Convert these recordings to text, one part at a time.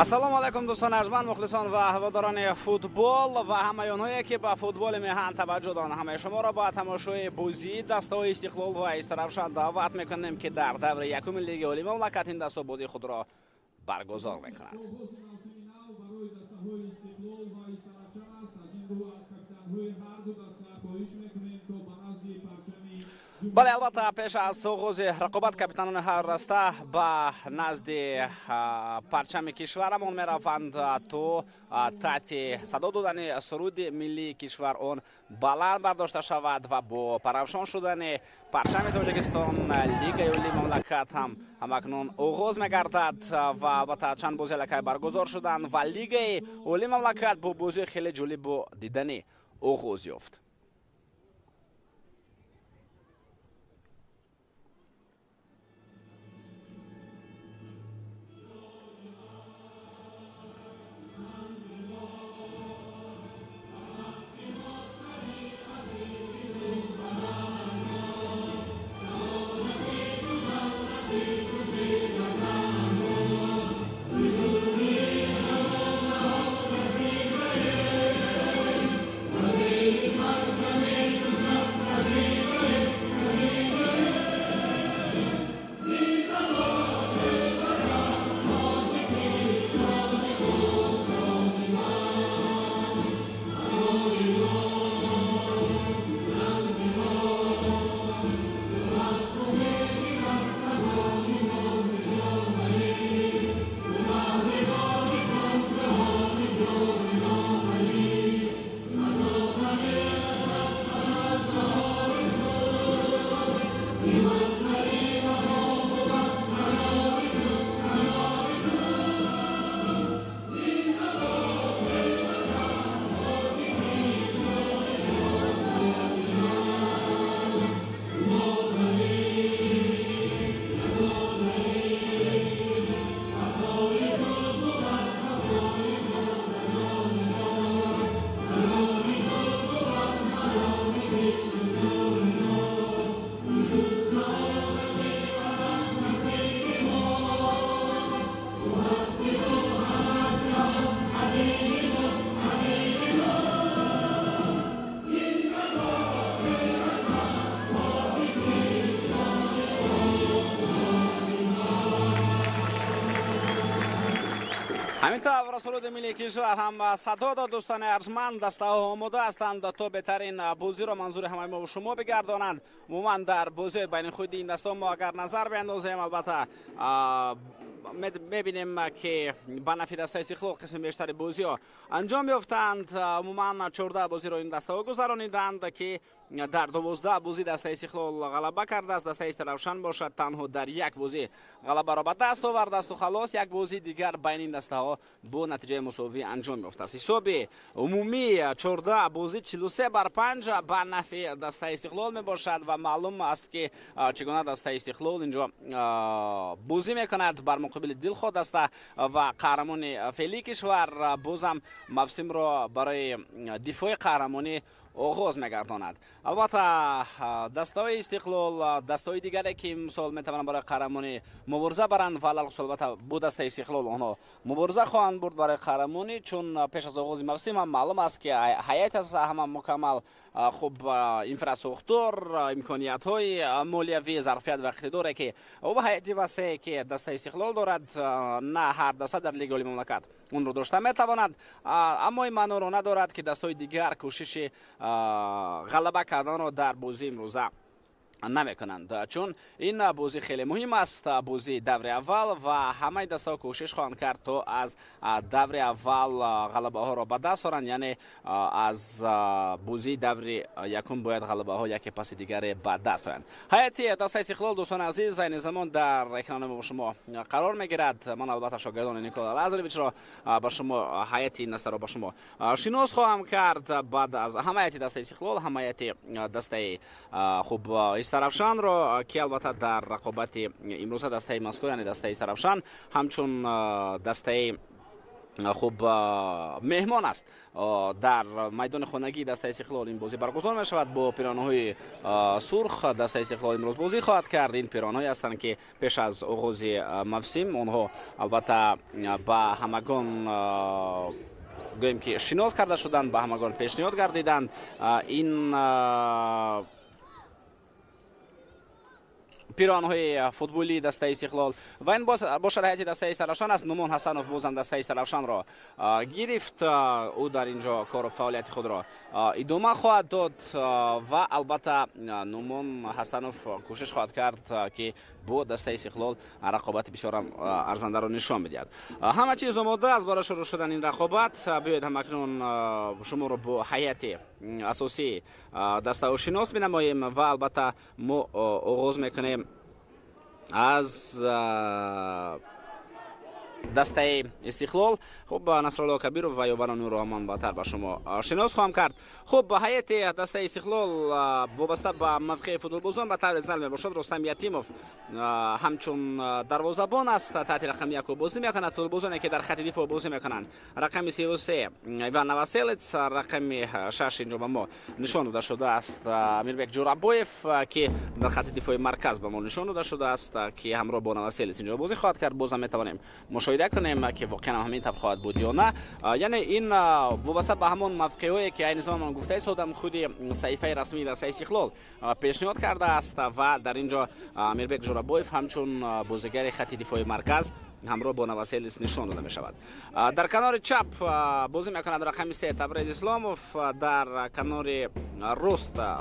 ассалому алайкум дӯстон арзманд мухлисон ва ҳаводорони футбол ва ҳамаи онҳое ки ба футболи меҳан таваҷҷӯҳ доранд, ҳамаи шуморо ба тамошои бозии дастаҳои Истиқлол ва Истаравшан даъват мекунем ки дар даври якуми лиги олии мамлакат ин дастаҳо бозии худро баргузор мекунанд. бале, албатта пеш аз оғози рақобат капитанони ҳар раста ба назди парчами кишварамон мераванд то таҳти садо додани суруди миллии кишвар он баланд бардошта шавад ва бо паравшон шудани парчами Тоҷикистон лигаи олии мамлакат ҳам ҳамакнун оғоз мегардад ва албатта чанд бози аллакай баргузор шуданд ва лигаи олии мамлакат бо бозии хеле ҷолибу диданӣ оғоз ёфт. ҳаминтавр суруди миллии кишвар ҳам садо дод. дӯстони арзманд, дастаҳо омода ҳастанд то беҳтарин бозиро манзури ҳамаи мо шумо бигардонанд. умуман дар бозиҳои байнихудии ин дастаҳо мо агар назар биандозем, албатта мебинем ки ба нафи дастаи Истиқлол қисми бештари бозиҳо анҷом ёфтанд. умуман 14 бозиро ин дастаҳо гузарониданд ки дар 12 бозӣ дастаи Истиқлол ғалаба кардааст. дастаи Истаравшан бошад танҳо дар як бозӣ ғалабаро ба даст овардааст. халос як бозии дигар байни ин дастаҳо бо натиҷаи мусовӣ анҷом ёфтааст. ҳисоби умумӣ 14 бозӣ 43-5 ба нафи дастаи Истиқлол мебошад ва маълум аст ки чӣ гуна дастаи Истиқлол инҷо бозӣ мекунад бар муқобили Дилхо даста ва қаҳрамони феълии кишвар бозам мавсимро барои дифои қаҳрамонӣ оғоз мегардонад. албатта дастаҳои Истиқлол дастаҳои дигаре ки мисол метавонанд барои қаҳрамонӣ мубориза баранд ва алалхусус албатта бо дастаи Истиқлол онҳо мубориза хоҳанд бурд барои қаҳрамонӣ, чун пеш аз оғози мавсим ҳам маълум аст ки ҳайат аст ҳама мукаммал хуб инфраструктур, имкониятҳои молиявӣ, зарфият ва иқтидоре ки ва ҳайати васеъ ки дастаи Истиқлол дорад, на ҳар даста дар лигаи олии мамлакат онро дошта метавонад. аммо ин маъноро надорад ки дастаҳои дигар кӯшиши ғалаба карданро дар бозии имрӯза намекунанд, чун ин бозӣ хеле муҳим аст, бозии даври аввал ва ҳамаи дастаҳо кӯшиш хоҳанд кард то аз даври аввал ғалабаҳоро ба даст оранд, яъне аз бозии даври якум бояд ғалабаҳо яке паси дигаре ба даст оянд. ҳайати дастаи Истиқлол, дӯстони азиз, айни замон дар экрани мо шумо қарор мегирад. ман албатта шогирдони Никола Лазаревичро ба шумо ҳайати ин дастаро ба шумо шинос хоҳам кард. баъд аз ҳама ҳайати дастаи Истиқлол, ҳама ҳайати дастаи хуб Истаравшанро ки албатта дар рақобати имрӯза дастаи мазкур, яъне дастаи Истаравшан ҳамчун дастаи خب مهمان است در میدان خانگی دسته استقلال این بازی برگزار می شود با پیراهن‌های سرخ. دسته استقلال امروز بازی خواهد کرد. این پیراهن‌هایی هستند که پیش از آغاز موسم آنها البته با همگان گوییم که شناس کرده شدند، به همگان پیشنهاد گردیدند. این پیراهن‌های فوتبالی دسته استقلال و این باشد هیئت دسته سرافشان است. نومان حسنوف بازم دسته سرافشان را گرفت. او در اینجا کار و فعالیت خود را ادامه خواهد داد و البته نومان حسنوف کوشش خواهد کرد که با دسته استقلال رقابت بسیار ارزنده را نشان بدهد. همه چیز آماده است برای شروع شدن این رقابت. بیایید همکنون شما را با هیئت اساسی دسته شناس بنماییم و البته ما آغاز میکنیم از دسته استقلال. خب نصرالله کبیرов و یوبان نوررحمان باتر با شما شناس خواهم کرد. خب هیئت دسته استقلال وابسته به موقع فوتبالبازان به طور زل میباشد. رستم یتیمов همچون دروازه‌بان است، تحت رقم 1 بازی میکند. فوتبالبازانی که در خط دفاع بازی میکنند رقم 33 ایوان نواسلیц، رقم 6 اینجا به ما نشان داده شده است امیربek جورابویف که در خط دفاع مرکز به ما نشان داده شده است که همراه با نواسلیц اینجا بازی خواهد کرد. بازم میتوانیم مشاهده کنیم که واقعا همین طب خواهد بود یا نه. یعنی این وابسته به همون موقعی که این زمان گفته شدم خودی صحیفه رسمی دسته استقلال پیشنهاد کرده است و در اینجا امیربek جورابویف همچون بازیگر خط دفاع مرکز همراه با نواسلیc نشان داده می شود. در کنار چپ بازی میکند رقم 3 تبریز اسلامov، در کنار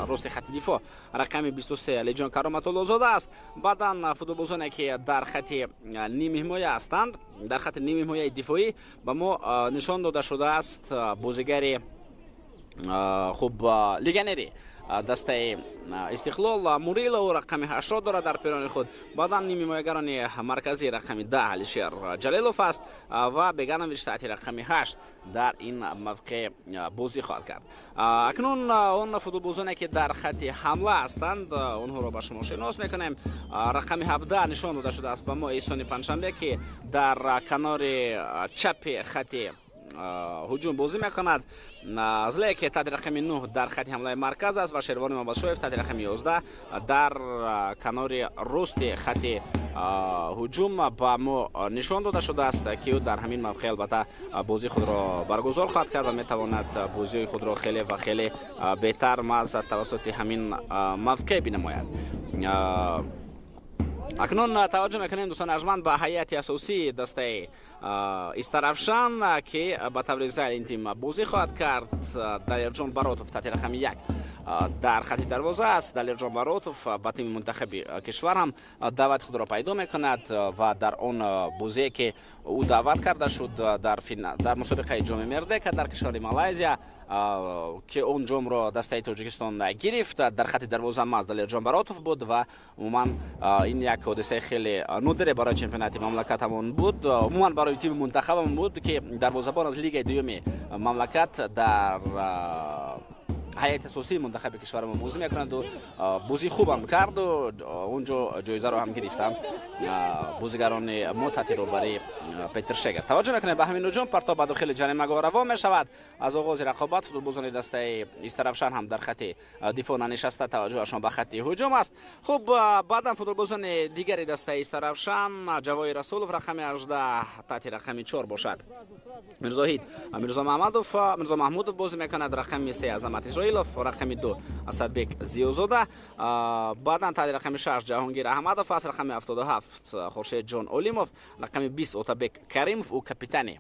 راست خط دفاع رقم 23 لیجان کرامت‌الله زاده است. بعداً فوتبالبازانی که در خط نیم حمایه هستند، در خط نیم حمایه دفاعی به ما نشان داده شده است بازیگر خوب لیگنری دسته استقلال موریلو رقم 8 دارد در پیراهن خود. بعدا نیم حمایه‌گران مرکزی رقم 10 علیشیر جلیلوف است و بگانویچ تحت رقم 8 در این موقع بازی خواهد کرد. اکنون اون فوتبالبازانی که در خط حمله هستند اونها را به شما شناس میکنیم. رقم 17 نشان داده شده است به ما احسان پنجشنبه که در کنار چپ خط هجوم بازی میکند. نازله که تحت رقم 9 در خط حمله مرکز است و شیروانی محمدشایف تحت رقم 11 در کنار راست خط هجوم با ما نشان داده شده است که او در همین موقع البته بازی خود را برگزار خواهد کرد و میتواند بازی خود را خیلی و خیلی بهتر از توسط همین موقع بنماید. اکنون توجه میکنیم دوستان ارجمند به هیئت اساسی دسته استرافشان که به طور زل این تیم بازی خواهد کرد. دلیرجان براتوف تحت رقم 1 در خط دروازه است. دلیرجان براتوف به تیم منتخب کشور هم دعوت خود را پیدا میکند و در آن بازی که او دعوت کرده شد در مسابقه جام مردک در کشور مالایزیا که اون جام را دسته تاجیکستان گرفت، در خط دروازه ماز دلیرجان براتوف بود و عموما این یک حادثه خیلی نادر برای چمپیونات مملکتمون بود. عموما برای تیم منتخبمون بود که دروازه‌بان از لیگ دوم مملکت در هیئت اساسی منتخب کشورمون بازی میکنند و بازی خوبم کرد و اونجا جایزه رو هم گرفتم بازیگران معتتی رو برای پیتر شگر. توجه میکنه به همین نجوم پرتاب به داخل جریمه روان می شود. از آغاز رقابت فوتبالبازان دسته استرافشان هم در خط دفاع نشسته، توجهشان به خط هجوم است. خب بعدا فوتبالبازان دیگری دسته استرافشان جوای رسولوف رقم 18 تحت رقم 4 باشد. میرزاهید میرزا محمودوف بازی میکند رقم 3 عظمت اسرائیلوف، رقم 2 اسدبek زیوزاده، بعدا تحت رقم 6 جهانگیر احمدوف است، رقم 77 خورشید جان اولیموف، رقم 20 اوتابek کریموف و کاپیتانی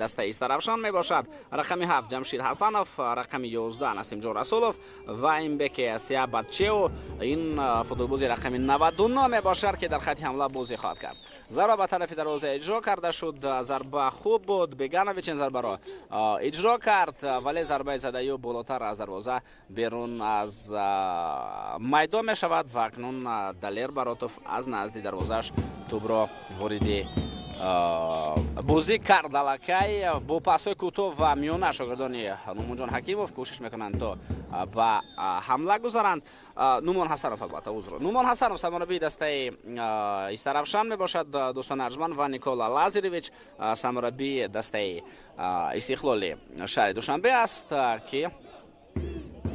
دسته استرافشان می باشد. رقم 7 جمشید حسنوف، رقم 11 نسیم جان رسولوف و این بک سیابادچیو. این فوتبالبازی رقم 99 می باشد که در خط حمله بازی خواهد کرد. ضربه به طرف دروازه اجرا کرده شد. ضربه خوب بود. بگانویچ این ضربه را اجرا کرد ولی ضربه زده‌ای بالاتر از دروازه بیرون از میدان می شود و اکنون دلیر براتوف از نزد دروازه‌اش توپ را وارد бозӣ кард аллакай бо пасҳои кӯтоҳ ва миёна шогирдони Нумонҷон Ҳакимов кӯшиш мекунанд то ба ҳамла гузаранд. Нумон Ҳасанов албатта узр. Нумон Ҳасанов самарабии дастаи Истаравшан мебошад дӯстони арҷманд ва Никола Лазаревич самарабии дастаи Истиқлоли шаҳри Душанбе аст ки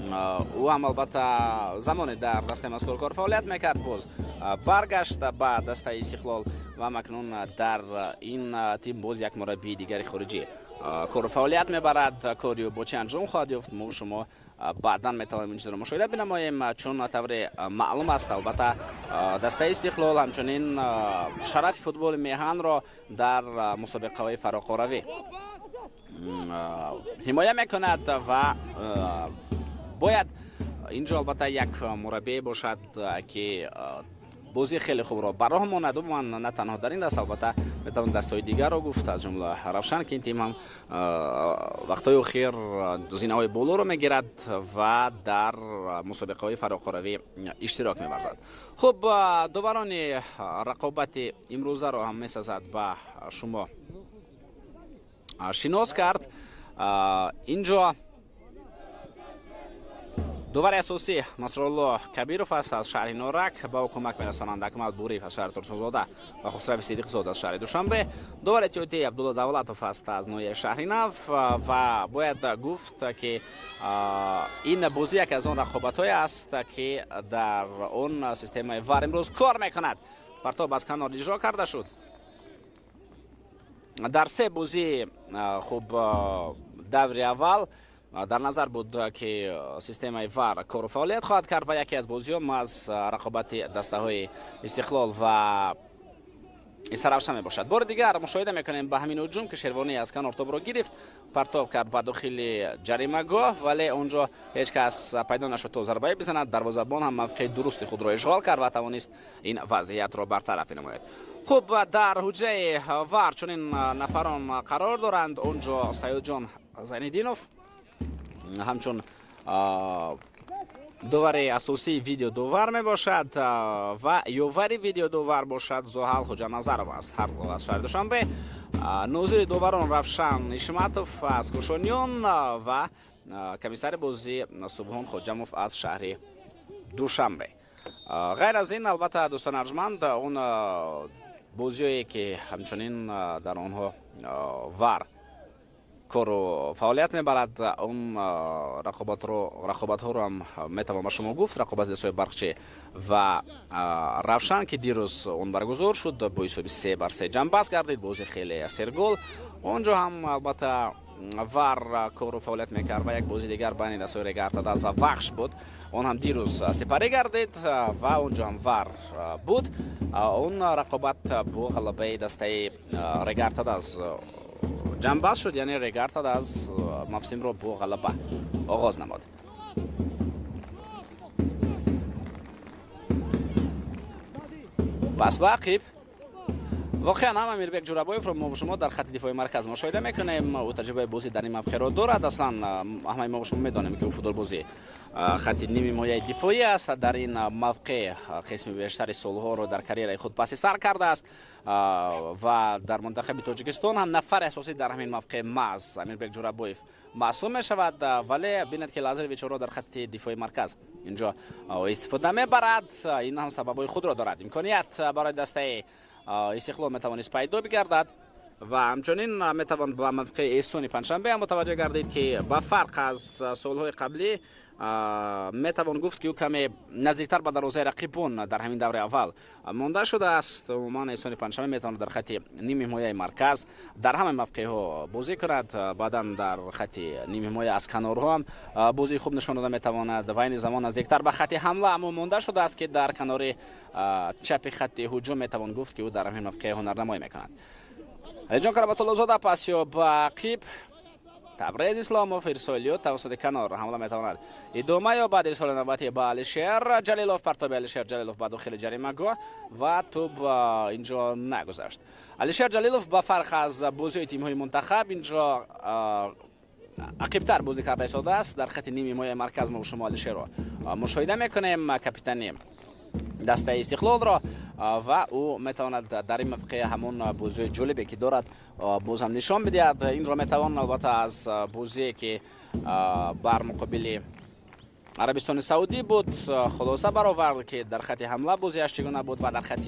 ӯ ҳам албатта замоне дар дастаи мазкур кор фаъолият мекард, боз баргашт ба дастаи Истиқлол ва макнун дар ин тим боз як мураббии дигари хориҷӣ кор фаъолият мебарад. Кори бо чӣ анҷом хоҳад ёфт мо шумо баъдан метавонем ин чизро мушоҳида бинамоем, чун тавре маълум аст албатта дастаи Истиқлол ҳамчунин шарафи футболи меҳанро дар мусобиқаҳои фароқоравӣ ҳимоя мекунад ва бояд инҷо албатта як мураббие бошад ки бозии хеле хубро ба роҳ монад. Умуман на танҳо дар ин даст, албатта метавон дастҳои дигарро гуфт, аз ҷумла Равшан ки ин тим ҳам вақтҳои охир зинаҳои болоро мегирад ва дар мусобиқаҳои фароқоравӣ иштирок меварзад. хуб, доварони рақобати имрӯзаро ҳам месазад ба шумо шинос кард. инҷо довари асосӣ Насрулло Кабиров аст аз шаҳри Норак, ба ӯ кӯмак мерасонанд Акмал Буриев аз шаҳри Турсунзода ва Хусрави Сидиқзод аз шаҳри Душанбе. Довари эҳтиётӣ Абдулла Давлатов аст аз ноҳияи шаҳри Нав ва бояд гуфт ки ин бозӣ яке аз он рақобатҳое аст ки дар он системаи ВАР имрӯз кор мекунад. Партоб аз канор иҷро карда шуд. дар се бозӣ хуб даври аввал дар назар буд ки системаи ВАР кору фаъолият хоҳад кард ва яке аз бозиҳо аз рақобати дастаҳои Истиқлол ва Истаравшан мебошад. бори дигар мушоҳида мекунем ба ҳамин ҳуҷум ки Шервонӣ аз канор тобро гирифт, партоб кард ба дохили ҷаримагоҳ, вале онҷо ҳеҷ кас пайдо нашуд то зарбае бизанад. Дарвозабон ҳам мавқеи дурусти худро ишғол кард ва тавонист ин вазъиятро бартараф намояд. хуб, дар ҳуҷраи ВАР чунин нафарон қарор доранд. онҷо Саёдҷон Зайниддинов ҳамчун довари асосии видеодовар мебошад ва ёвари видеодовар бошад Зоҳал Хоҷаназаров аз шаҳри Душанбе, нозири доварон Равшан Ишматов аз Кӯшониён ва комиссари бозӣ Субҳон Хоҷамов аз шаҳри Душанбе. ғайр аз ин, албатта дӯстони арҷманд, он бозиҳое ки ҳамчунин дар онҳо ВАР кору фаъолият мебарад, он рақобатҳоро ҳам метавон ба шумо гуфт. рақобати дастаҳои Барқчӣ ва Равшан ки дирӯз он баргузор шуд бо ҳисоби 3-3 ҷамъбаст гардид, бозӣ хеле сергол. онҷо ҳам албатта ВАР кору фаъолият мекард ва як бозии дигар байни дастаҳои Рега Артадас ва Вахш буд. он ҳам дирӯз сепарӣ гардид ва онҷо ҳам ВАР буд. он рақобат бо ғалабаи дастаи Рега Артадас ҷамъбаст шуд, яъне Рега Артадас мавсимро бо ғалаба оғоз намуд. пас ба ақиб воқеан ҳам Амирбек Ҷурабоевро мо шумо дар хати дифои марказ мушоҳида мекунем. ӯ таҷрибаи бозӣ дар ин мавқеъро дорад. аслан ҳамаи мо шумо медонем ки ӯ футболбозӣ хати ними мояи дифоӣ аст. дар ин мавқеъ қисми бештари солҳоро дар карьераи худ паси сар кардааст ва дар мунтахаби Тоҷикистон ҳам нафари асосӣ дар ҳамин мавқеъ маҳз Амирбек Ҷурабоев маҳсуб мешавад. вале бинед ки Лазаревичро дар хати дифои марказ инҷо истифода мебарад. ин ҳам сабабҳои худро дорад. имконият барои дастаи Истиқлол метавонист пайдо бигардад ва ҳамчунин метавон ба мавқеъи эсони панҷшанбе ҳам мутаваҷҷеҳ гардид ки ба фарқ аз солҳои қаблӣ метавон гуфт ки ӯ каме наздиктар ба дарвозаи рақибон дар ҳамин даври аввал монда шудааст. умуман эсони панҷшанбе метавонад дар хати ними ҳимояи марказ дар ҳама мавқеъҳо бозӣ кунад. баъдан дар хати ними ҳимоя аз канорҳо ҳам бозии хуб нишон дода метавонад. ва айни замон наздиктар ба хати ҳамла аммо монда шудааст ки дар канори чапи хати ҳуҷум метавон гуфт ки ӯ дар ҳамин мавқеъ ҳунарнамоӣ мекунад. алиҷон карабатуллозода пас ё ба ақиб Табрез Исломов ирсолиёт тавассути канор ҳамла метавонад идома ё баъд ирсоли навбатӣ ба Алишер Ҷалилов. партоби Алишер Ҷалилов ба дохили ҷаримагоҳ ва тӯб инҷо нагузашт. Алишер Ҷалилов ба фарқ аз бозиҳои тимҳои мунтахаб инҷо ақибтар бозӣ карда истодааст. дар хати ними ҳимояи марказ мо шумо Алишерро мушоҳида мекунем. капитани دسته استقلال را و او میتواند در این موقع همون بازی جالبی که دارد باز هم نشان بدهد. این را میتوان البته از بازی که بر مقابل عربستان سعودی بود خلاصه برآورد که در خط حمله بازیش چگونه بود و در خط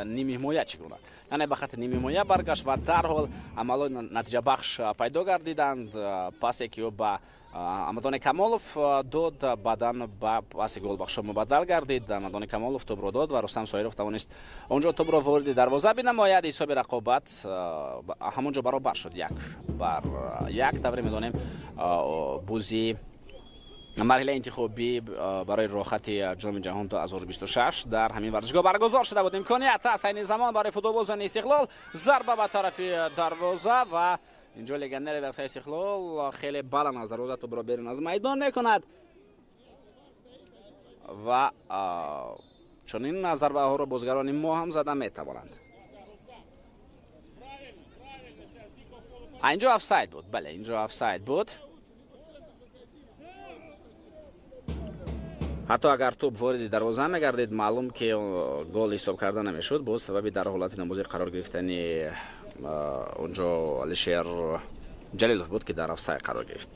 نیمه حمایت چگونه، یعنی به خط نیمه حمایت برگشت و در حال عملا نتیجه بخش پیدا گردیدند. پاسی که با امادان کمالوف داد بعداً با پاس گل بخش مبدل گردید. امادان کمالوف توپ را داد و رستم سایرف توانست اونجا توپ را وارد دروازه بنماید. حساب رقابت همونجا برابر شد 1-1. طوری می‌دانیم بازی مرحله انتخابی برای راحت جام جهان 2026 در همین ورزشگاه برگزار شده بود. امکانیت است این زمان برای فوتبالبازان استقلال، ضربه به طرف دروازه و اینجا لگنر دسته استقلال خیلی بلند از دروازه توپ را بیرون از میدان میکند و چنین ضربه ها را بازیگران ما هم زده میتوانند. اینجا آفساید بود. بله اینجا آفساید بود. حتی اگر توپ وارد دروازه میگردید معلوم که گل حساب کرده نمیشد، با سبب در حالت نمازی قرار گرفتنی اونجا علیشیر جلیلوف بود که در آفساید قرار گرفت.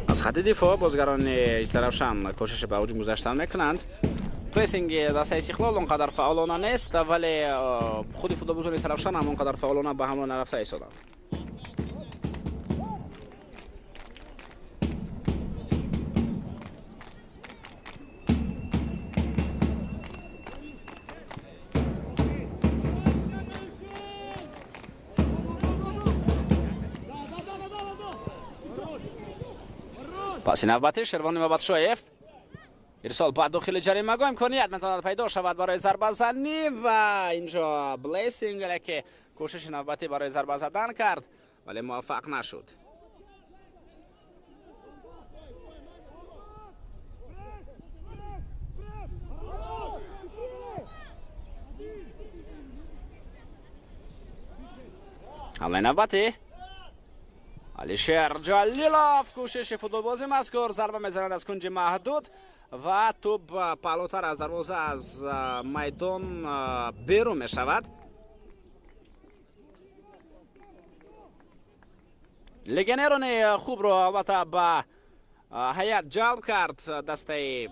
از خط دفاع بازیگران اجترافشان کوشش به هجوم گذاشتن میکنند. پرسینگ دسته استقلال اونقدر فعالانه نیست ولی خود فوتبالبازان اجترافشان هم اونقدر فعالانه به همون نرفته ایستادند. پاس نوبتی شروانی مبادشویف ارسال بعد داخل جریمه گاه امکانیت میتواند پیدا شود برای ضربه زنی و اینجا بلیسینگ که کوشش نوبتی برای ضربه زدن کرد ولی موفق نشد. حمله نوبتی علیشیر جلیلوف کوشش فوتبالبازی مذکور ضربه میزند از کنج محدود و توپ پهلوتر از دروازه از میدان بیرون می شود. لگنرون خوب رو البته به حیات جلب کرد دسته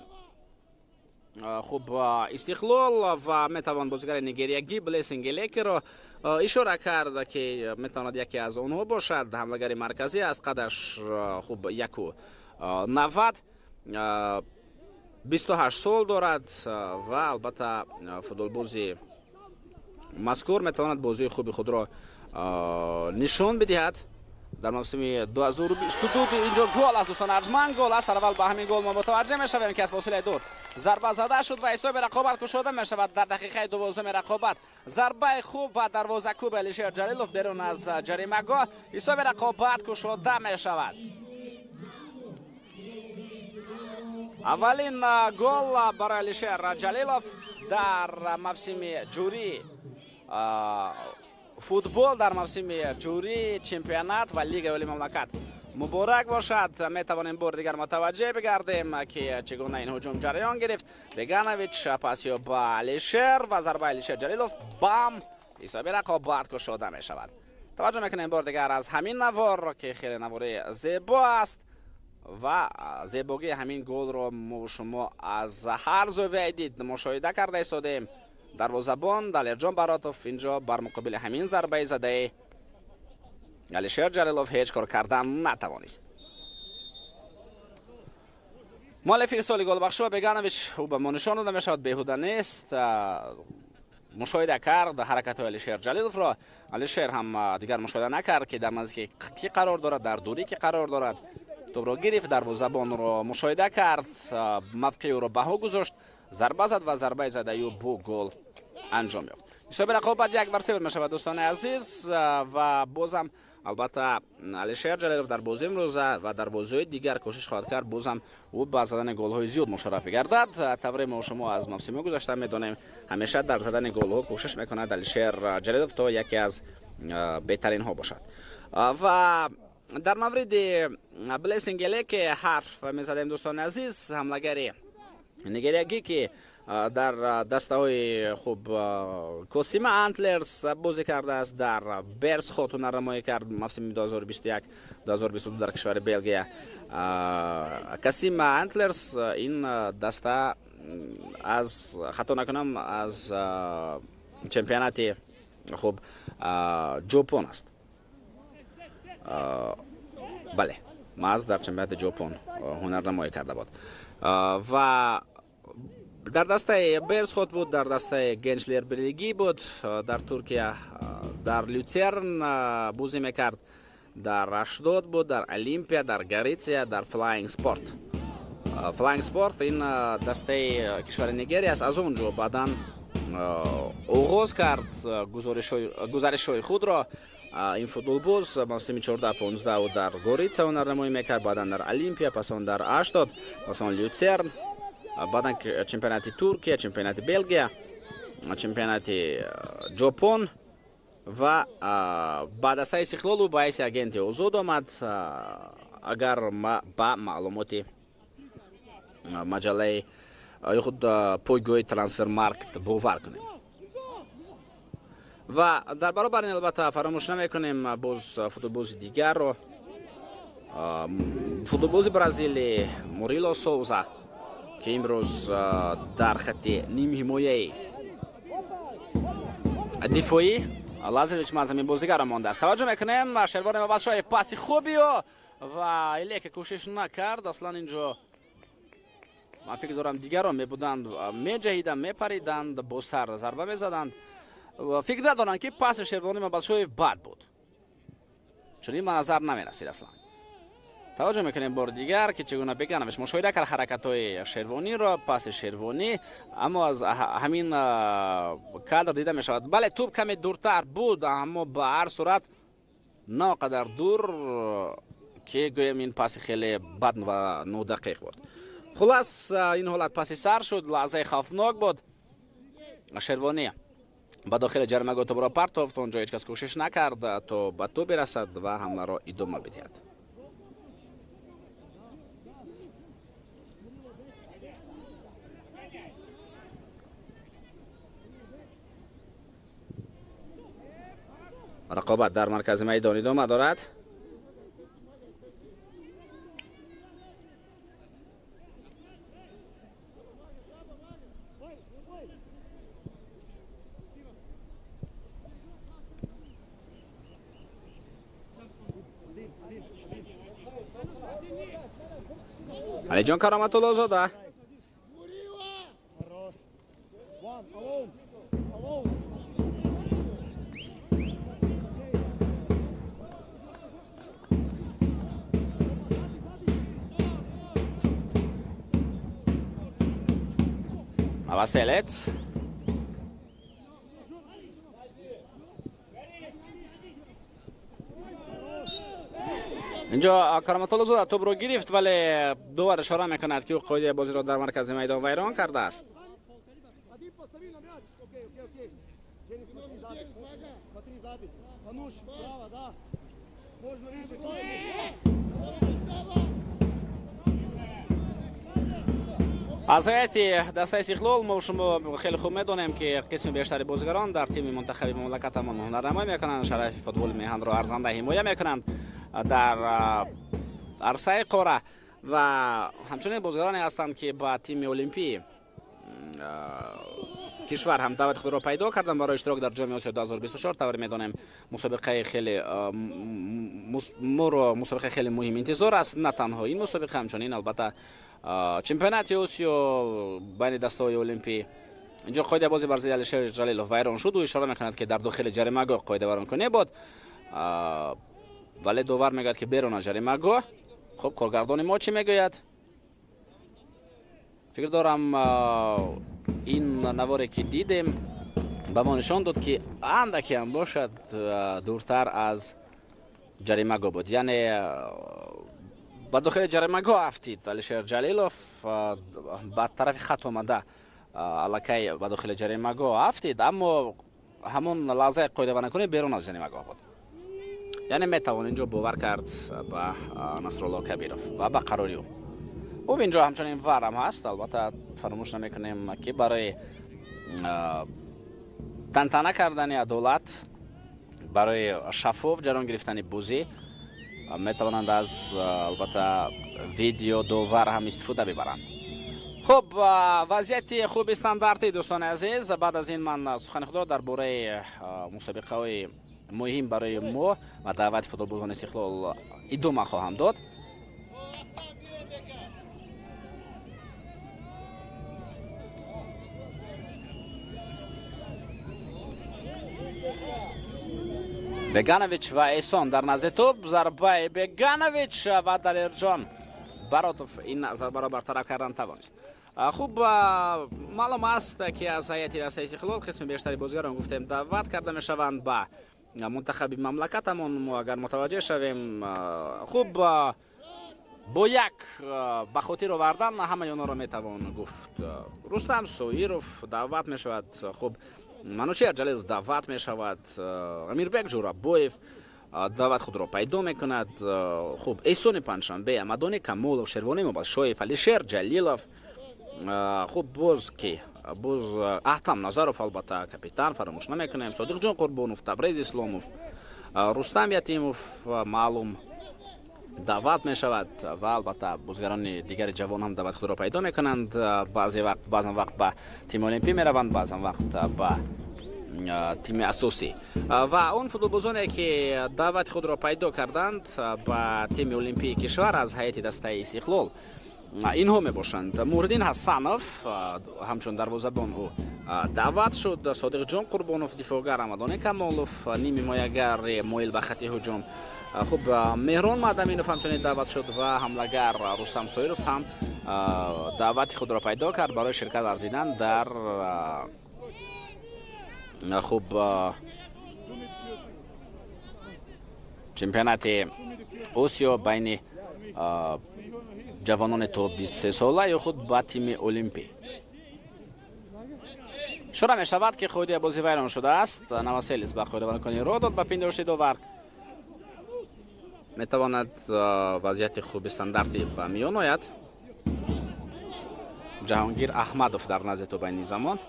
خوب استقلال و میتوان بازیگر نیگریایی بلیسینگ لیکی رو اشاره کرد که میتواند یکی از اونها باشد. حمله‌گر مرکزی از قدش خوب 1.90 28 سال دارد و البته فوتبالبازی مذکور میتواند بازی خوبی خود را نشان بدهد. در موسم 2022 اینجا گل از دوستان ارجمند گل است. اول به همین گل ما متوجه میشویم که از فاصله دور ضربه زده شد و حساب رقابت گشوده میشود در دقیقه 12 رقابت. ضربه خوب و دروازه کوب علیشیر جلیلوف بیرون از جریمه گاه حساب رقابت گشوده میشود. اولین گل برای علیشیر جلیلوف در موسم جوری فوتبال، در موسم جوری چمپیونات و لیگ اولی مملکت مبارک باشد. می توانیم بار دیگر متوجه بگردیم که چگونه این هجوم جریان گرفت. بگانویچ پاس با علیشیر و ضربه علیشیر جلیلوف بام حساب رقابت گشوده می شود. توجه میکنیم بار دیگر از همین نوار که خیلی نوار زیبا است و زیبایی همین گل رو ما شما از هر زاویه دید مشاهده کرده ایستادیم. دروازه‌بان دلیرجان براتوف اینجا بر مقابل همین ضربه زده علیشیر جلیلوف هیچ کار کردن نتوانست. مالک ارسال گل بخشو بگانویچ او به ما نشان داده میشود بیهوده نیست. مشاهده کرد حرکت علیشیر جلیلوف را. علیشیر هم دیگر مشاهده نکرد که در نزدیک کی قرار دارد، در دوری که قرار دارد. توپ را گرفت، دروازه‌بان را مشاهده کرد، موقع او را بها گذاشت، ضربه زد و ضربه زده او بو گل انجام یافت. حساب رقابت 1-0 میشود دوستان عزیز و بازم البته алишер ҷалилов дар бозии имрӯза ва дар бозиҳои дигар кӯшиш хоҳад кард бозам ӯ ба задани голҳои зиёд мушарраф гардад. тавре мо шумо аз мавсими гузашта медонем ҳамеша дар задани голҳо кӯшиш мекунад алишер ҷалилов то яке аз беҳтаринҳо бошад. ва дар мавриди блессинг элеке ҳарф мезадем дӯстони азиз, ҳамлагари нигериягӣ ки дар дастаҳои хуб Косима Антлерс бозӣ кардааст, дар Берс хотуна рамоӣ кард мавсими 2021-2022 дар кишвари Белгия. Косима Антлерс ин даста аз хато накунам аз чемпионати хуб ҷопон аст. бале, маз дар чемпионати ҷопон ҳунарнамоӣ карда буд. ва дар дастаи Берс хот буд, дар дастаи Генчлер Бирлиги буд, дар Туркия дар Люцерн бозӣ мекард, дар Ашдод буд, дар Олимпия, дар Гориция, дар Flying Sport. Flying Sport ин дастаи кишвари Нигерия аст. аз он ҷо баъдан оғоз кард гузаришҳои худро. ин футболбоз мавсими 14-15 дар Горица ҳунарнамоӣ мекард, баъдан дар Олимпия, пас он дар Ашдод, пас он Люцерн, баъдан чемпионати Туркия, чемпионати Белгия, чемпионати ҷопон ва ба дастаи Истиқлол ба ҳайси агенти озод омад. агар ба маълумоти маҷаллаи худ пойгоҳи Трансфермаркт бовар кунем. ва дар баробар ин албатта фаромӯш намекунем боз футболбози дигарро, футболбози бразилӣ Мурило Соуза ки имрӯз дар хатти нимҳимояи дифоӣ Лазаревич мазами бозигарро мондааст. таваҷҷӯҳ мекунем Шервони Мабадшоев паси хубиё ва элеке кӯшиш накард. аслан инҷо ман фикр дорам дигарон мебуданд, меҷаҳиданд, мепариданд, бо сар зарба мезаданд. фикр надоранд ки паси Шервони Мабадшоев бад буд. чунин ба назар намерасид аслан. таваҷҷӯҳ мекунем бори дигар ки чигуна Беканович мушоҳида кард ҳаракатҳои Шервониро, паси Шервонӣ, аммо аз ҳамин кадр дида мешавад бале тӯб каме дуртар буд, аммо ба ҳар сурат на қадар дур ки гӯям ин паси хеле бад ва нодақиқ буд. хулас ин ҳолат паси сар шуд, лаҳзаи хавфнок буд. Шервонӣ ба дохили ҷаримагоҳ тӯбро партофт, он ҷо ҳеҷ кас кӯшиш накард то ба тӯб бирасад ва ҳамларо идома бидиҳад. рақобат дар маркази майдон идома дорад. алиҷон Кароматуллозода Новоселец инҷо Кароматуллозода тӯбро гирифт, вале довар ишора мекунад ки ӯ қоидаи бозиро дар маркази майдон вайрон кардааст. аз ҳайати дастаи Истиқлол мо шумо хеле хуб медонем ки қисми бештари бозигарон дар тими мунтахаби мамлакатамон ҳунарнамоӣ мекунанд, шарафи футболи меҳанро арзанда ҳимоя мекунанд дар арсаи қора ва ҳамчунин бозигароне ҳастанд ки ба тими олимпии кишвар ҳам даъвати худро пайдо карданд барои иштирок дар ҷоми Осиё 2024. тавр медонем мусобиқаи хеле моро мусобиқаи хеле муҳим интизор аст, на танҳо ин мусобиқа, ҳамчунин албатта чемпионати Осиё байни дастаҳои олимпӣ. инҷо қоидаи бозӣ бар зидди Алишер Ҷалилов вайрон шуд. ӯ ишора мекунад ки дар дохили ҷаримагоҳ қоида вайронкунӣ небуд, вале довар мегӯяд ки берун аз ҷаримагоҳ. хуб, коргардони мо чӣ мегӯяд? фикр дорам ин наворе ки дидем ба мо нишон дод ки андаке ҳам бошад дуртар аз ҷаримаго буд, яъне ба дохили ҷаримаго афтид Алишер Ҷалилов, ба тарафи хат омада аллакай ба дохили ҷаримаго афтид, аммо ҳамон лаҳзаи қоидаванакунӣ берун аз ҷаримаго буд. яъне метавон инҷо бовар кард ба Насрулло Кабиров ва ба қарори ӯ. ӯ инҷо ҳамчунин варам ҳаст. Албатта фаромӯш намекунем ки барои тантана кардани адолат, барои шаффоф ҷарён гирифтани бозӣ метавонанд аз албатта видео довар ҳам истифода бибаранд. хуб, вазъияти хуби стандарти дӯстони азиз, баъд аз ин ман сухани худро дар бораи мусобиқаҳои муҳим барои мо ва даъвати футболбозони Истиқлол идома хоҳам дод. Беганович ва Эҳсон дар назди тӯб, зарбаи Беганович ва Далерҷон Баротов ин зарбаро бартараф кардан тавонист. хуб, маълум аст ки аз ҳайати дастаи Истиқлол қисми бештари бозигарон гуфтем даъват карда мешаванд ба мунтахаби мамлакатамон. мо агар мутаваҷҷеҳ шавем, хуб, бо як ба хотир овардан ҳамаи онҳоро метавон гуфт. Рустам Соиров даъват мешавад, хуб, Манучер Ҷалилов даъват мешавад, Амирбек Ҷурабоев даъват худро пайдо мекунад. хуб, Эҳсони Панҷшанбе, Амадони Камолов, Шервони Мобашшоев, Алишер Ҷалилов, хуб, боз ки боз Аҳтам Назаров, албатта капитан, фаромӯш намекунем, Содиқҷон Қурбонов, Табрез Исломов, Рустам Ятимов маълум даъват мешавад ва албатта бозигарони дигари ҷавон ҳам даъват худро пайдо мекунанд. баъзан вақт ба тими олимпӣ мераванд, баъзан вақт ба тими асосӣ. ва он футболбозоне ки даъвати худро пайдо карданд ба тими олимпии кишвар аз ҳайати дастаи Истиқлол инҳо мебошанд: Муҳриддин Ҳасанов ҳамчун дарвозабон ӯ даъват шуд, Содиқҷон Қурбонов дифоъгар, Амадони Камолов ними моягари моил ба хати ҳуҷум, хуб, Меҳрон Маъдаминов ҳамчунин даъват шуд ва ҳамлагар Рустам Соиров ҳам даъвати худро пайдо кард барои ширкат варзидан дар хуб чемпионати Осиё байни ҷавонони то 23 сола ё худ ба тими олимпӣ. шура мешавад ки қоидаи бозӣ вайрон шудааст. Наваселис ба қоидаванакунӣ роҳ дод ба пиндошти довар. метавонад вазъияти хуби стандарти ба миён ояд. Ҷаҳонгир Аҳмадов дар назди тӯб айни замон.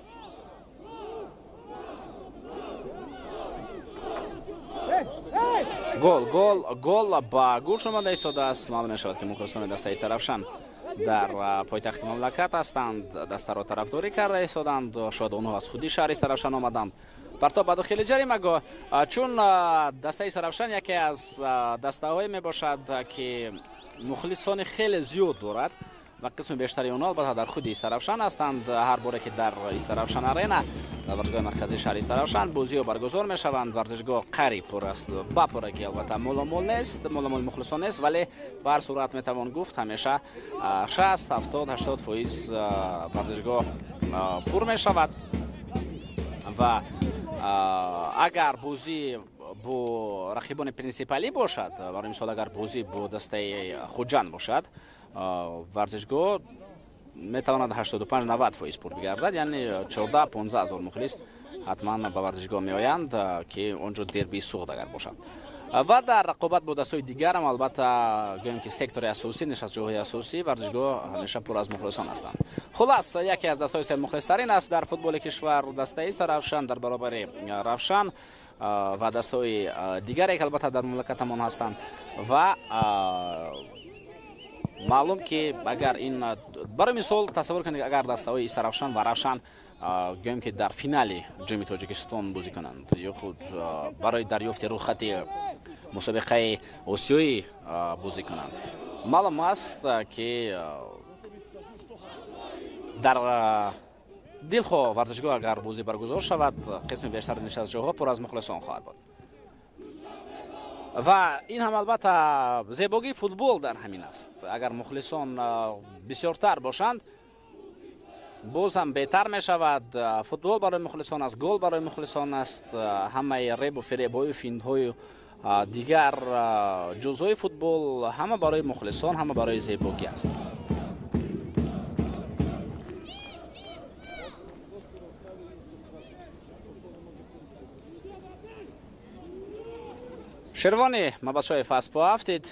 гол ба гӯш омада истодааст. маълум мешавад ки мухлисони дастаи Тарафшан дар пойтахти мамлакат ҳастанд, дастаро тарафдорӣ карда истоданд. шояд онҳо аз худи шаҳри Тарафшан омаданд. партоб ба дохили ҷаримаго, чун дастаи Тарафшан яке аз дастаҳое мебошад ки мухлисони хеле зиёд дорад ва қисми бештари онҳо албатта дар худи Тарафшан ҳастанд. ҳар боре ки дар Тарафшан арена, дар варзишгоҳи марказии шаҳри Тарафшан бозиҳо баргузор мешаванд, варзишгоҳ қари пур аст, ба пурраги албатта моломол нест, моломоли мухлисон нест, вале ба ҳар сурат метавон гуфт ҳамеша 60-70% варзишгоҳ пур мешавад. ва агар бозӣ бо рақибони принсипалӣ бошад, барои мисол агар бозӣ бо дастаи Хуҷанд бошад, варзишгоҳ метавонад 85-90% пур бигардад, яъне 14-15 ҳазор мухлис ҳатман ба варзишгоҳ меоянд ки он ҷо дербии суғд агар бошад. ва дар рақобат бо дастаҳои дигарам албатта гӯем ки сектори асосӣ, нишастҷоҳои асосӣ варзишгоҳ ҳамеша пур аз мухлисон ҳастанд. хулас, яке аз дастаҳои сермухлистарин аст дар футболи кишвар дастаи Тарафшан дар баробари Равшан ва дастаҳои дигаре ки албатта дар мамлакатамон ҳастанд. ва маълум ки агар ин барои мисол тасаввур кунед, агар дастаҳои Тарафшан ва Равшан гӯем ки дар финали ҷоми Тоҷикистон бозӣ kunанд ё худ барои дарёфти руххати мусобиқаи осиёӣ бозӣ kunанд, маълум аст ки дар дилхоҳ варзишгоҳ агар бозӣ баргузор шавад, қисми бештари нишастҷоҳо пур аз мухлисон хоҳад буд. ва ин ҳам албатта зебогии футбол дар ҳамин аст. агар мухлисон бисёртар бошанд, боз ҳам беҳтар мешавад. футбол барои мухлисон аст, гол барои мухлисон аст. ҳамаи ребу фиребҳою финтҳою дигар ҷузъҳои футбол ҳама барои мухлисон, ҳама барои зебогӣ аст. шервонӣ мабадшоев аст по ҳафтид.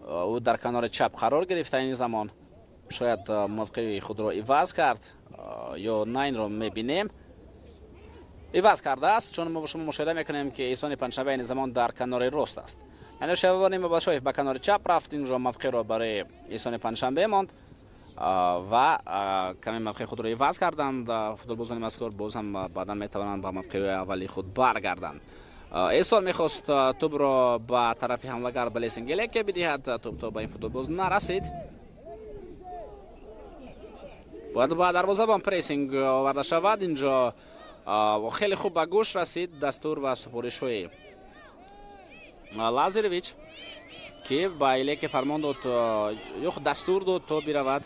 ӯ дар канори чап қарор гирифта. ин замон шояд мавқеи худро иваз кард ё на, инро мебинем. иваз кардааст, чун шумо мушоҳида мекунем ки Эҳсони Панҷшанбе ин замон дар канори рост аст. яъне шервонӣ мабадшоев ба канори чап рафт. инҷо мавқеро барои Эҳсони Панҷшанбе монд ва каме мавқеи худро иваз карданд. футболбозони мазкур боз ҳам баъдан метавонанд ба мавқеи аввали худ баргарданд. Эҳсон мехост тӯбро ба тарафи ҳамлагар Блессингелеке бидиҳад. тӯб то ба ин футболбоз нарасид. бояд ба дарвозабон прессинг оварда шавад. инҷо хеле хуб ба гӯш расид дастур ва супоришҳои Лазаревич, ки ба Елеке фармон дод ё дастур дод то биравад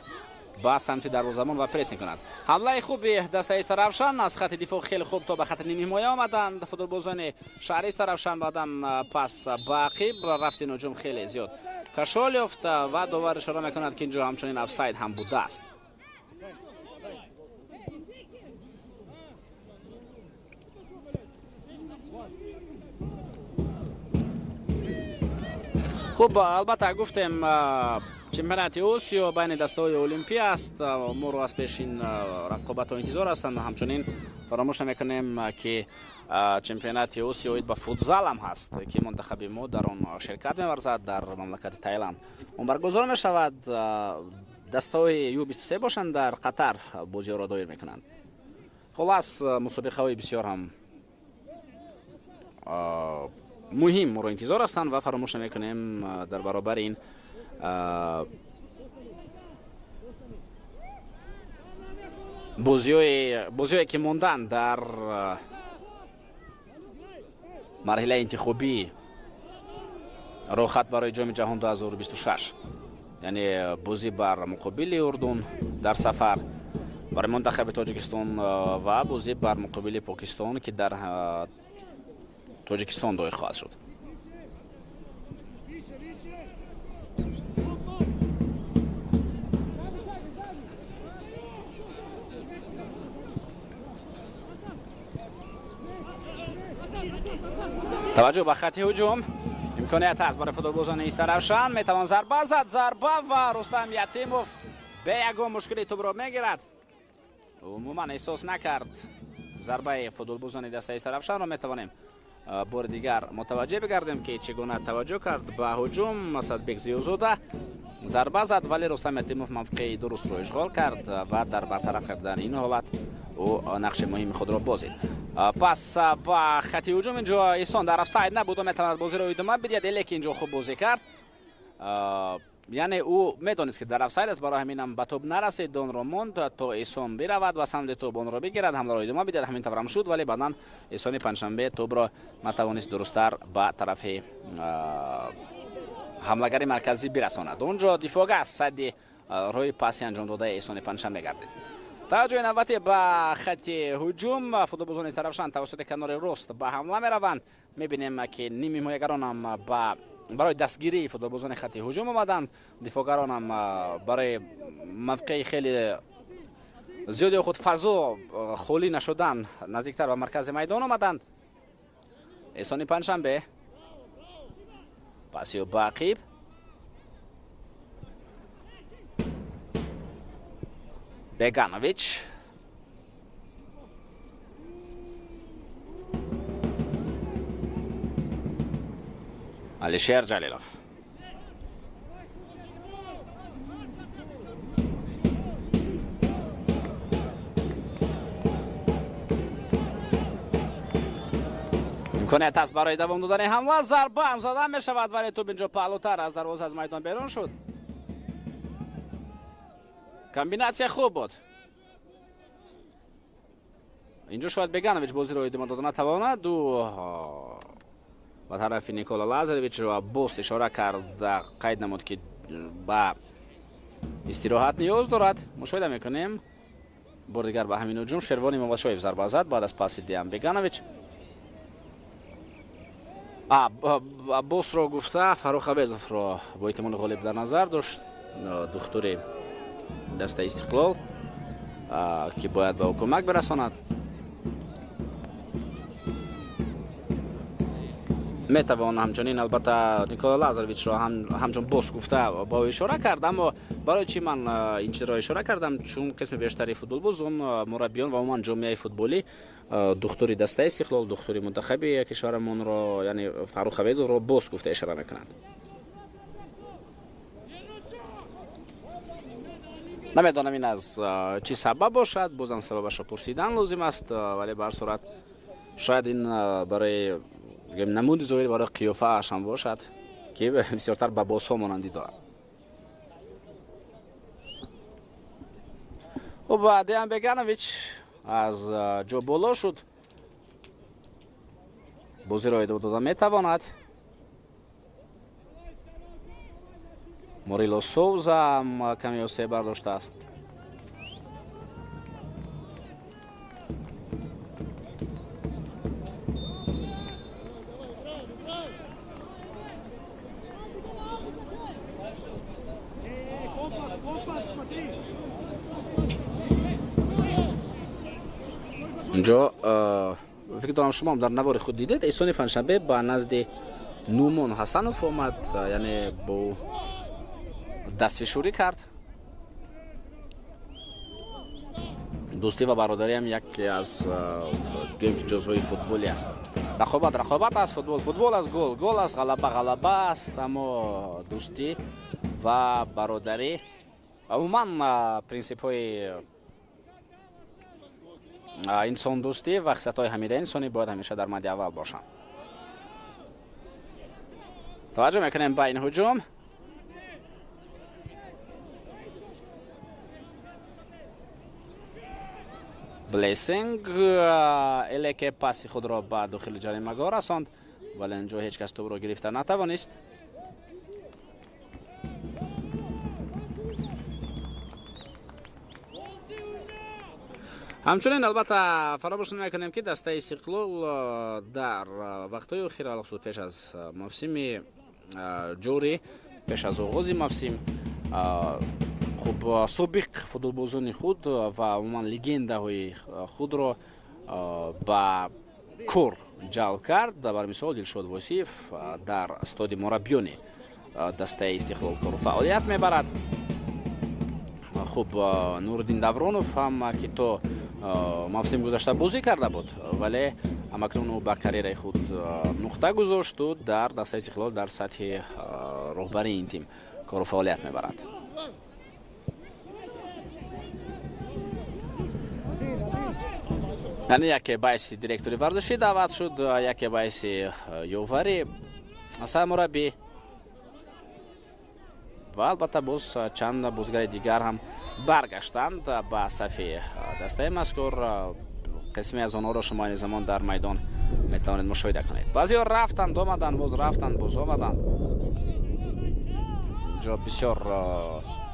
ба самти дарвозабон ва прессинг кунад. ҳамлаи хуби дастаи Саравшан аз хати дифоъ хеле хуб то ба хати ними ҳимоя омаданд. футболбозони шаҳри Саравшан баъдан пас ба ақиб рафти ҳуҷум хеле зиёд кашол ёфт ва довар ишора мекунад ки инҷо ҳамчунин офсайд ҳам будааст. хуб, албатта гуфтем чемпионати Осиё байни дастаҳои олимпия аст. моро аз пешин рақобатҳо интизор ҳастанд. ҳамчунин фаромӯш намекунем ки чемпионати Осиё оид ба футзал ҳам ҳаст, ки мунтахаби мо дар он ширкат меварзад дар мамлакати Таиланд. он баргузор мешавад. дастаҳои Ю-23 бошанд дар Қатар бозиҳоро доир мекунанд. холас мусобиқаҳои бисёр ҳам муҳим моро интизор ҳастанд ва фаромӯш намекунем дар баробари ин бозиҳое ки монданд дар марҳилаи интихобӣ рохат барои ҷоми ҷаҳон 2026, яъне бозӣ бар муқобили Урдун дар сафар барои мунтахаби Тоҷикистон ва бозӣ бар муқобили Покистон ки дар Тоҷикистон доир хоҳад шуд. таваҷҷӯҳ ба хати ҳуҷум. имконият аст барои футболбозони Саравшан. метавон зарба зад. зарба ва Рустам Ятимов бе ягон мушкилӣ тӯбро мегирад. умуман эҳсос накард зарбаи футболбозони дастаи Саравшанро. метавонем бори дигар мутаваҷҷеҳ бигардем ки чӣ гуна таваҷҷӯҳ кард ба ҳуҷум Асадбек Зиёзода. зарба зад, вале Рустам Ятимов мавқеи дурустро ишғол кард ва дар бартараф кардани ин ҳолат ӯ нақши муҳими худро бозид. пас ба хати ҳуҷум инҷо Эҳсон дар офсайд набуд. метавонад бозиро идома бидиҳад. Елеки инҷо хуб бозӣ кард. яъне ӯ медонист ки дар офсайд аст. барои ҳамин ҳам ба тӯб нарасид. онро монд то Эҳсон биравад ва самти тӯб онро бигирад, ҳамларо идома бидиҳад. ҳамин таврам шуд, вале баъдан Эҳсони Панҷшанбе тӯбро натавонист дурусттар ба тарафи ҳамлагари марказӣ бирасонад. онҷо дифоъга садди рӯи паси анҷом додаи Эҳсони Панҷшанбе гардид. таваҷҷӯҳи навбатӣ ба хати ҳуҷум. футболбозони Саравшан тавассути канори рост ба ҳамла мераванд. мебинем ки ними ҳимоягаронам барои дастгирии футболбозони хати ҳуҷум омаданд. дифоъгаронам барои мавқеи хеле зиёди худ фазо холӣ нашудан наздиктар ба маркази майдон омаданд. Эҳсони Панҷшанбе паси ба ақиб. Беганович. Алишер Ҷалилов. имконият аст барои давом додани ҳамла. зарба ҳам зада мешавад, вале тӯб инҷо паҳлутар аз дарвоза аз майдон берун шуд. комбинация хуб буд. инҷо шояд Беганович бозиро идома дода натавонад. ӯ ба тарафи Никола Лазаревич ва бост ишора кард, қайд намуд ки ба истироҳат ниёз дорад. мушоҳида мекунем бори дигар ба ҳамин ҳуҷум Шервонӣ Мамадшоев зарба зад баъд аз паси диам Беганович. босро гуфта Фарух Авезовро бо эҳтимоли ғолиб дар назар дошт духтури дастаи Истиқлол ки бояд ба ӯ кӯмак бирасонад. метавон ҳамчунин албатта Николай Лазаревичро ҳамчун бос гуфта ба ӯ ишора кард, аммо барои чи ман ин чизро ишора кардам, чун қисми бештари футболбозон, мураббиён ва умуман ҷомеаи футболӣ духтури дастаи Истиқлол, духтури мунтахаби кишварамонро, яъни Фарух Авезовро бос гуфта ишора мекунанд. намедонам ин аз чӣ сабаб бошад, бозам сабабашро пурсидан лозим аст, вале ба ҳар сурат шояд ин барои намуди зоҳир барои қиёфааш ҳам бошад, ки бисёртар ба босҳо монандӣ дорад. Деян Беганович аз ҷо боло шуд, бозиро идома дода метавонад. Морило Соуза ҳам каме осеб бардоштааст. инҷо фикр дорам шумо дар навори худ дидед, эҳсони панҷшанбе ба назди Нумон Ҳасанов омад, яъне бо дастфишурӣ кард. дӯстӣ ва бародарӣ ҳам яке аз гӯем ки ҷузъҳои футболӣ аст. рақобат аст, футбол аст, гол аст, ғалаба аст, аммо дӯстӣ ва бародарӣ умуман принсипҳои инсондӯстӣ ва хислатҳои ҳамидаи инсонӣ бояд ҳамеша дар мадди аввал бошанд. таваҷҷӯҳ мекунем ба ин ҳуҷум. Блессинг элеке паси худро ба дохили ҷаримагоҳ расонд, вале инҷо ҳеҷ кас тӯбро гирифта натавонист. ҳамчунин албатта фаромӯш намекунем ки дастаи Истиқлол дар вақтҳои охир алахсуд пеш аз мавсими ҷорӣ, пеш аз оғози мавсим хуб собиқ футболбозони худ ва умуман легендаҳои худро ба кор ҷалб кард. Бар мисол Дилшод Восиев дар стади мураббиёни дастаи Истиқлол кору фаъолият мебарад. хуб Нуриддин Давронов ҳам ки то мавсими гузашта бозӣ карда буд, вале ҳамакнун ӯ ба карьераи худ нуқта гузошту дар дастаи Истиқлол дар сатҳи роҳбарии ин тим кору фаъолият мебарад. яъне яке баъси директори варзишӣ даъват шуд, яке баъси ёвари сармураббӣ ва албатта боз чанд бозигари дигар ҳам баргаштанд ба сафи дастаи мазкур. қисме аз онҳоро шумо айни замон дар майдон метавонед мушоҳида кунед. баъзеҳо рафтанд, омаданд, боз рафтанд, боз омаданд. инҷо бисёр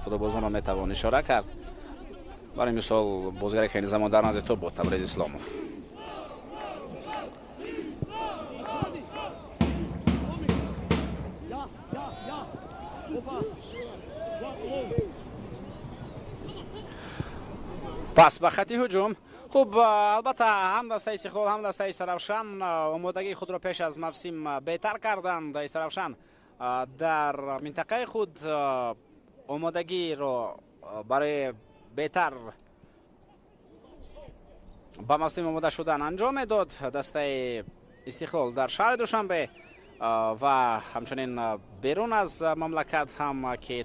футболбозонро метавон ишора кард. барои мисол бозигаре ки айни замон дар назди то буд, Табриз Исломов. пас ба хати ҳуҷум. хуб албатта ҳам дастаи Истиқлол, ҳам дастаи Саравшан омодагии худро пеш аз мавсим беҳтар карданд. Саравшан дар минтақаи худ омодагиро барои беҳтар ба мавсим омода шудан анҷом медод. дастаи Истиқлол дар шаҳри Душанбе ва ҳамчунин берун аз мамлакат ҳам ки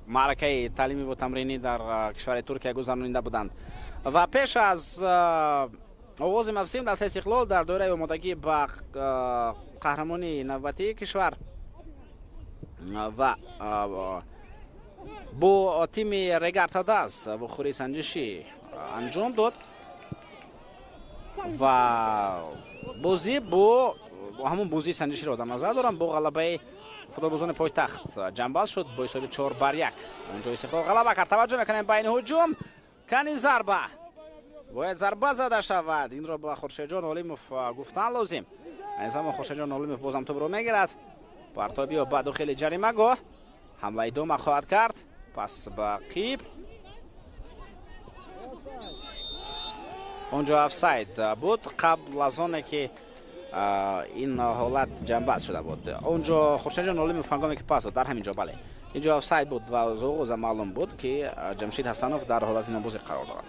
маъракаи таълимиву тамринӣ дар кишвари Туркия гузаронида буданд. ва пеш аз оғози мавсим дастаи Истиқлол дар доираи омодагӣ ба қаҳрамонии навбатии кишвар ва бо тими Регартадас вохӯрии санҷишӣ анҷом дод ва бозӣ бо ҳамон бозии санҷиширо дар назар дорам, бо ғалабаи футболбозони пойтахт ҷамъбаст шуд бо ҳисоби 4-1. онҷо Истиқлол ғалаба кард. таваҷҷӯҳ мекунем ба ин ҳуҷум. кани зарба бояд зарба зада шавад. инро ба Хуршедҷон Олимов гуфтан лозим. айзамо хушаҷон олимов бозам тӯбро мегирад. партобиё ба дохили ҷаримагоҳ ҳамлаи дома хоҳад кард. пас ба қиб онҷо офсайд буд қабл аз оне ки ин ҳолат ҷамъбаст шуда буд. онҷо хуршидҷон олимов ҳангоме ки пас дод дар ҳамин ҷо бале инҷо офсайд буд ва аз оғоза маълум буд ки ҷамшид ҳасанов дар ҳолати нобозӣ қарор дорад.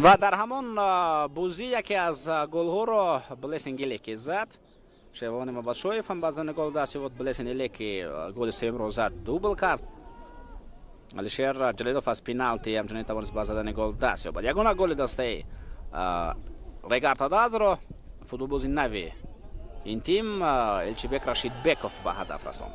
ва дар ҳамон бозӣ яке аз голҳоро Блесинг Илеки зад. Шевони Мабадшоев ҳам баъзан гол даст ёбад. Блесинг Илеки голи сеюмро зад, дубл кард. Алишер Ҷалилов аз пеналти ҳамчунин тавонист ба задани гол даст ёбад. Ягона голи дастаи Регард Адазро футболбози нави ин тим Элчибек Рашидбеков ба ҳадаф расонд.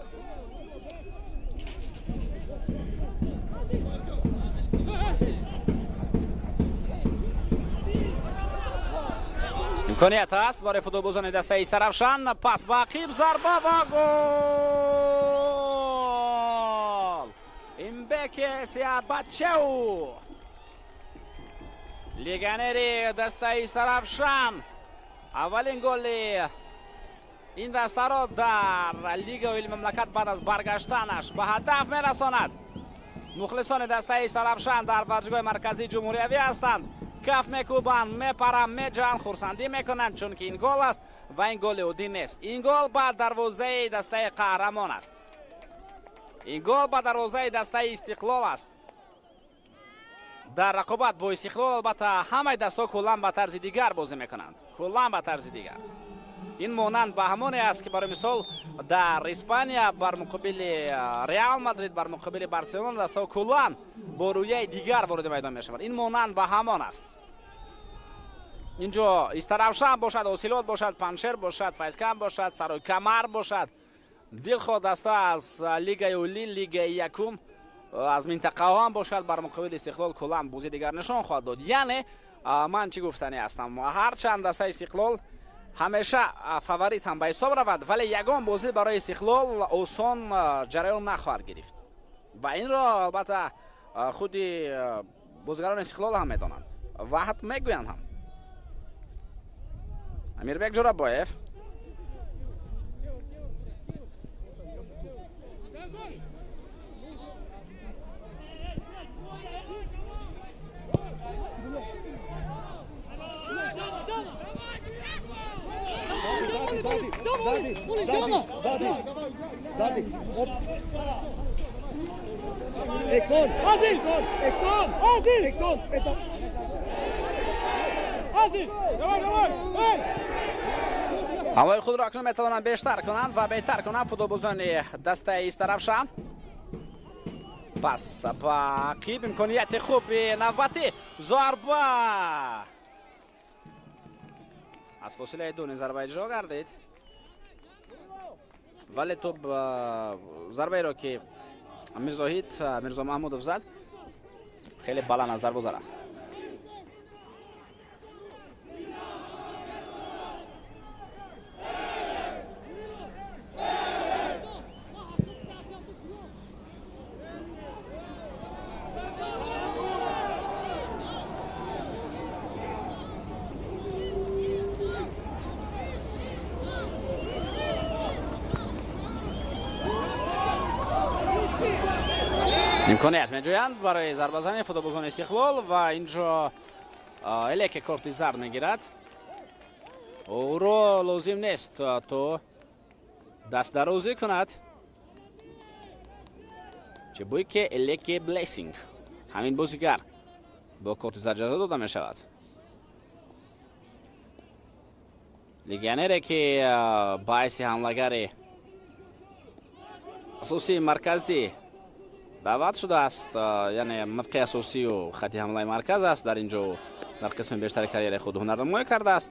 имконият аст барои футболбозони дастаи Саравшан. пас ба қиб, зарба ва гол! Имбеке Сиабачеу легионери дастаи Саравшан аввалин голи ин дастаро дар Лигаи Мамлакат баъд аз баргаштанаш ба ҳадаф мерасонад. мухлисони дастаи Саравшан дар варҷгоҳи марказии ҷумҳуриявӣ ҳастанд. каф мекӯбанд, мепаранд, меҷоянд, хурсандӣ мекунанд, чунки ин гол аст ва ин голи оддӣ нест. ин гол ба дарвозаи дастаи Қаҳрамон аст. ин гол ба дарвозаи дастаи Истиқлол аст. дар рақобат бо Истиқлол албатта ҳамаи дастаҳо куллан ба тарзи дигар бозӣ мекунанд. куллан ба тарзи дигар. ин монанд ба ҳамоне аст ки барои мисол дар Испания бар муқобили Реал Мадрид, бар муқобили Барселона дастаҳо куллан бо рӯяи дигар вориди майдон мешаванд. ин монанд ба ҳамон аст. инҷо Истаравшан бошад, Осилот бошад, Паншер бошад, Файзкам бошад, Сарои Камар бошад. Дилхо даста аз Лигаи Олӣ, Лигаи Якум, аз минтақаҳо ҳам бошад. бар муқобили Истиқлол куллан бозии дигар нишон хоҳад дод. яъне ман чӣ гуфтанӣ ҳастам, ҳарчанд дастаи Истиқлол ҳамеша фаворит ҳам ба ҳисоб равад, вале ягон бозӣ барои Истиқлол осон ҷараён нахоҳад гирифт. ва инро албатта худи бозигарони Истиқлол ҳам медонанд ва ҳатто мегӯянд ҳам. Амирбек Ҷорабоев ҳамлаи худро акнун метавонанд бештар кунанд ва беҳтар кунанд футболбозони дастаи Истаравшан. пас ба қиб, имконияти хуби навбатӣ, зарба аз фосилаи дуни зарба иҷро гардид, вале тӯб зарбаеро ки Мирзоҳид Мирзо Маҳмудов зад хеле баланд аз дарвоза рафт. имконият меҷоянд барои зарбазани футболбозони Истиқлол ва инҷо Элеке корти зард мегирад. ӯро лозим нест то дастдарозӣ кунад. чӣ бӯй ки Элеке Блесинг ҳамин бозигар бо корти зард ҷазо дода мешавад. легионере ки ба ҳайси ҳамлагари асосии марказӣ даъват шудааст, яъне мавқеи асосию хати ҳамлаи марказ аст. дар инҷо дар қисми бештари карьераи худ ҳунарнамоӣ кардааст.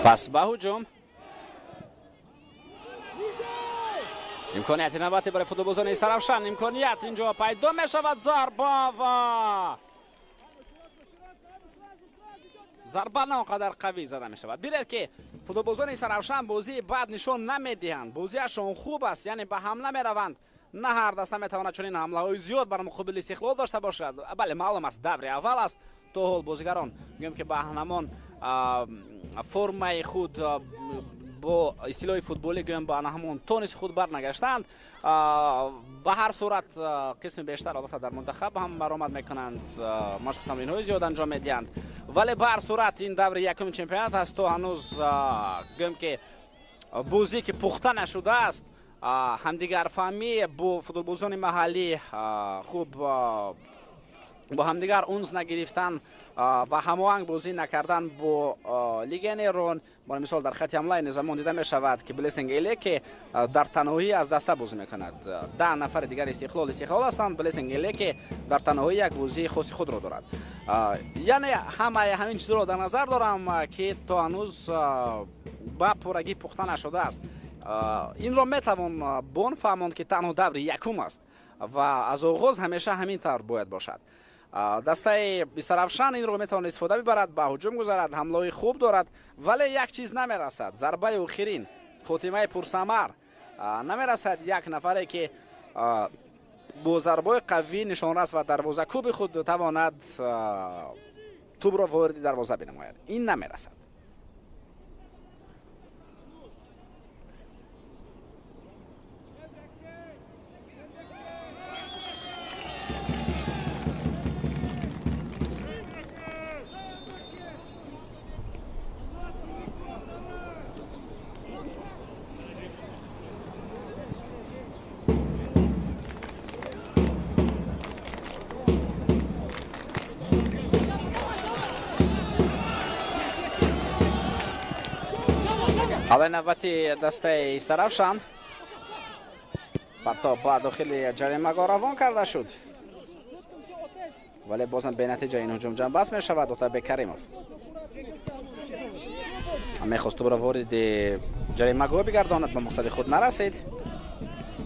پس به هجوم امکانیت نوبتی برای فوتبالبازان استرافشان. امکانیت اینجا پیدا می شود. ضربه ناقدر قوی زده می شود. بیرد که فوتبالبازان استرافشان بازی بعد نشان نمیدهند. بازیشان خوب است، یعنی به حمله می روند. نه هر دسته می تواند چنین حمله های زیاد بر مقابل استقلال داشته باشد. بله معلوم است دور اول است. تا حال بازیگران میگم که به همان فرمای خود با اصطلاح فوتبالی گویم با همون تونس خود برنگشتند. به هر صورت قسم بیشتر البته در منتخب هم برآمد میکنند، مشق تمرین های زیاد انجام میدهند، ولی به هر صورت این دور یکم چمپیونات است تو هنوز گویم که بازی که پخته نشده است. همدیگر فهمی با فوتبالبازان محلی خوب با همدیگر اونس نگرفتن و هماهنگ بازی نکردن با لیگ ایران. برای مثال در خط حمله نظامان دیده می شود که بلیسینگ الی که در تنهایی از دسته بازی میکند. 10 نفر دیگر استقلال هستند. بلیسینگ الی که در تنهایی یک بازی خاص خود را دارد. یعنی همین چیز را در نظر دارم که تا هنوز با پورگی پخته نشده است. این را میتوان بون فهماند که تنها دور یکم است و از آغاز همیشه همین طور باید باشد. دسته استرافشان این رو میتواند استفاده ببرد، به هجوم گذارد، حمله خوب دارد، ولی یک چیز نمیرسد. ضربه آخرین خاتمه پرثمر نمیرسد. یک نفری که با ضربه قوی نشانرس و دروازه کوب خود تواند توپ را وارد دروازه بنماید. این نمیرسد. حالا نوبتی دسته استرافشان. پرتاب با داخل جریمه روان کرده شد، ولی بازم به نتیجه این هجوم جنبست می شود. اوتابک کریموف میخواست توپ را وارد جریمه بگرداند، به مقصد خود نرسید.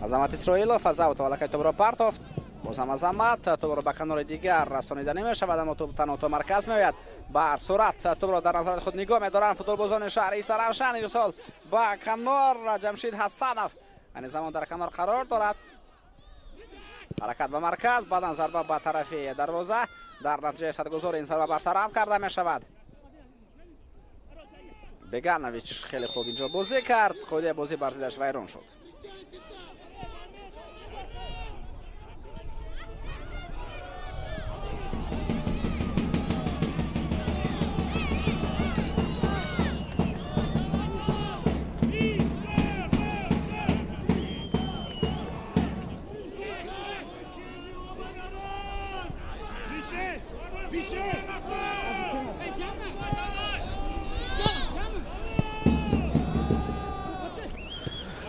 عظمت اسرائیلوف از اوت ولکه توپ را پرتافت. بازم عظمت توپ را به کنار دیگر رسانیده نمی شود، اما توپ تنها تا مرکز می آید. بر سرعت توپ را در نظر خود نگاه می دارند فوتبالبازان شهر استرافشان. ارسال با کنار جمشید حسنوف، این زمان در کنار قرار دارد. حرکت به مرکز، بعدا ضربه به طرف دروازه. در نتیجه صدگذار این ضربه برطرف کرده می شود. بگانویچ خیلی خوب اینجا بازی کرد، خود بازی بر ضدش ویران شد.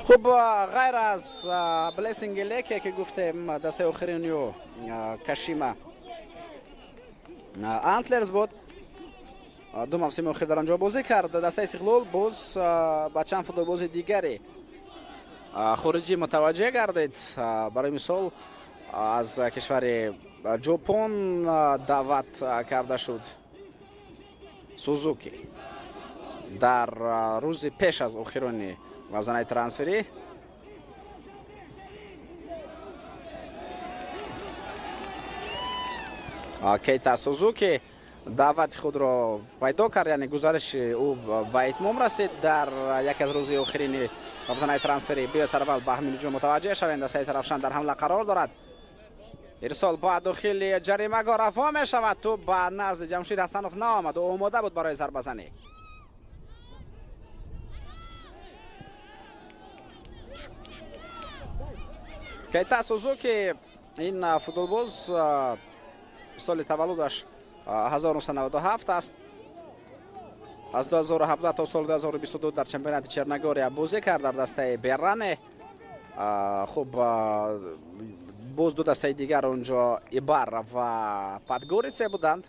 خب غیر از بلیسینگ لیکه که گفتیم دسته آخرینیو کشیما انتلرز بود، دو موسم اخیر در آنجا بازی کرد. دسته استقلال باز با چند فوتبالباز دیگری خارجی متوجه گردید. برای مثال از کشور ژاپن دعوت کرده شد سوزوکی در روز پیش از آخرین موزنه ترانسفری. کیتا سوزوکی دعوت خود را پیدا کرد، یعنی گزارش او به اتمام رسید در یک از روزهای آخرین موزنه ترانسفری. بیا سرول به همین جو متوجه شوند دسته استرافشان در حمله قرار دارد. ارسال با داخل جریمه رفع می شود. تو به نزد جمشید حسنوف نآمد و آماده بود برای ضربه زنی. کیتا سوزوکی این فوتبالباز سال تولدش 1997 است. از 2017 تا سال 2022 در چمپیونات چرنگوریا بازی کرد در دسته بیرانه. خب باز دو دسته دیگر اونجا ایبار و پادگوریتسه بودند.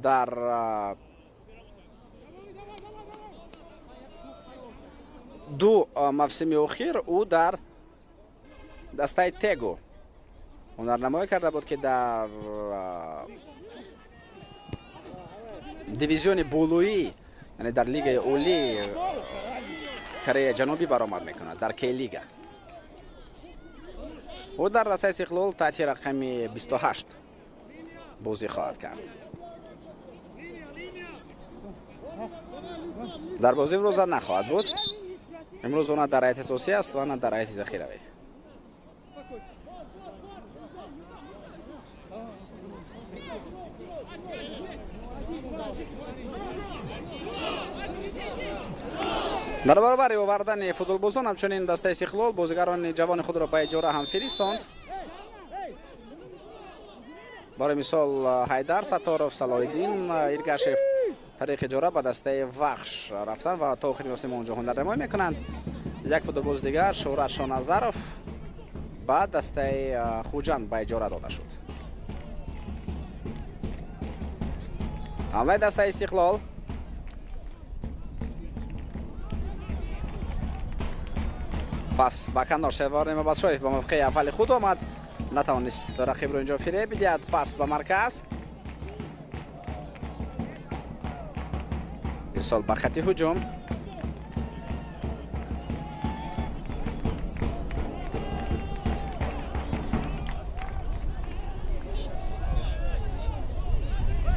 در دو مفصل اخیر او در دسته تگو هنرنمایی کرده بود که در دیویزیون بولویی، یعنی در لیگ اولی کره جنوبی برآمد میکند، در کی لیگ. او در دسته استقلال تحت رقم 28 بازی خواهد کرد. در بازی امروز نخواهد بود. امروز اون در هیئت اساسی است و اون در هیئت ذخیروی. در برابر آوردن فوتبالبازان همچنین دسته استقلال بازیگران جوان خود را به اجاره هم فرستاند. برای مثال حیدر ستارов، صلاح‌الدین ایرگاشف طریق اجاره به دسته وخش رفتن و تا آخرین موسم اونجا هنرنمایی میکنند. یک فوتبالباز دیگر شهرت شانظرов به دسته خوجند به اجاره داده شد. حمله دسته استقلال پس به کنار شهوار نمابادشاهیف به موقع اول خود آمد، نتوانست رقیب رو اینجا فریب بدهد. پس به مرکز ارسال به خط هجوم.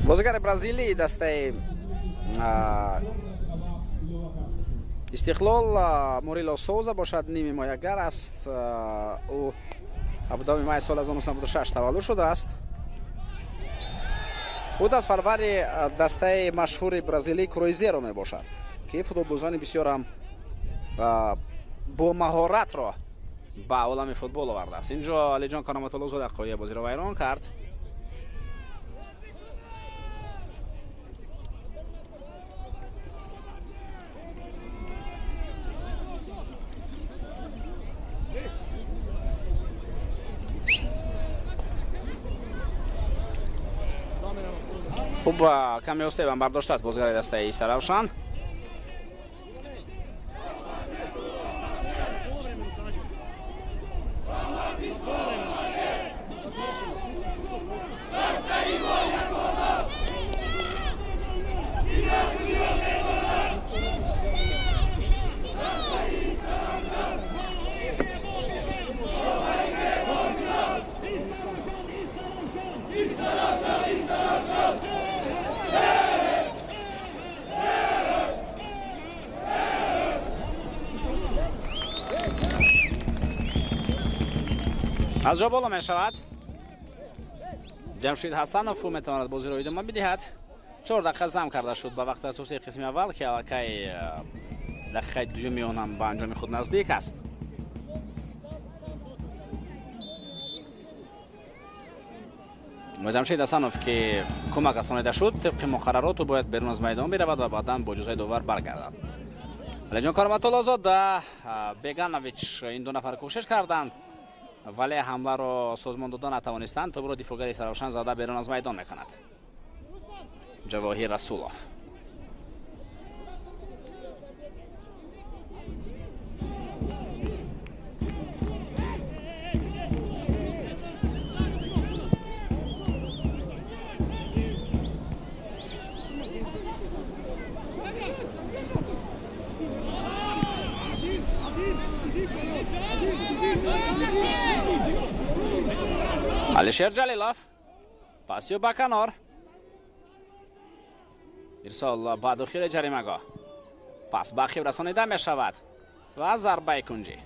بازیگر برزیلی دسته استقلال موریلو سوزا باشد، نیم حمایتگر است. او 17 مای سال 1996 تولد شده است. او دست پرور دسته مشهور برزیلی کرویزیرو می باشد که فوتبالبازان بسیار هم با مهارت را به عالم فوتبال آورده است. اینجا علی جان کانامت الله زاده قایه بازی را ویران کرد. خوب کمی استیبان برداشته است بازیگر دسته ایسته روشن. از جا بالا می شود. جمشید حسنوف میتواند بازی را ادامه بدهد. 4 دقیقه زم کرده شد به وقت اساسی قسم اول که الکی دقیقه دوم هم به انجام خود نزدیک است. و جمشید حسنوف که کمک رسانیده شد طبق مقررات باید بیرون از میدان برود و بعدا با اجازه داور برگردد. علی جان کارامت الله زاده بیگانویچ این دو نفر کوشش کردند ولی حمله را سازمان دادن نتوانستند. توپ را دفاعگر سروشن زاده بیرون از میدان میکند. جواهیر رسولوف алишер ҷалилов пасиё ба канор ирсол ба дохили ҷаримагоҳ пас ба ахиб расонида мешавад ва зарбаи кунҷӣ.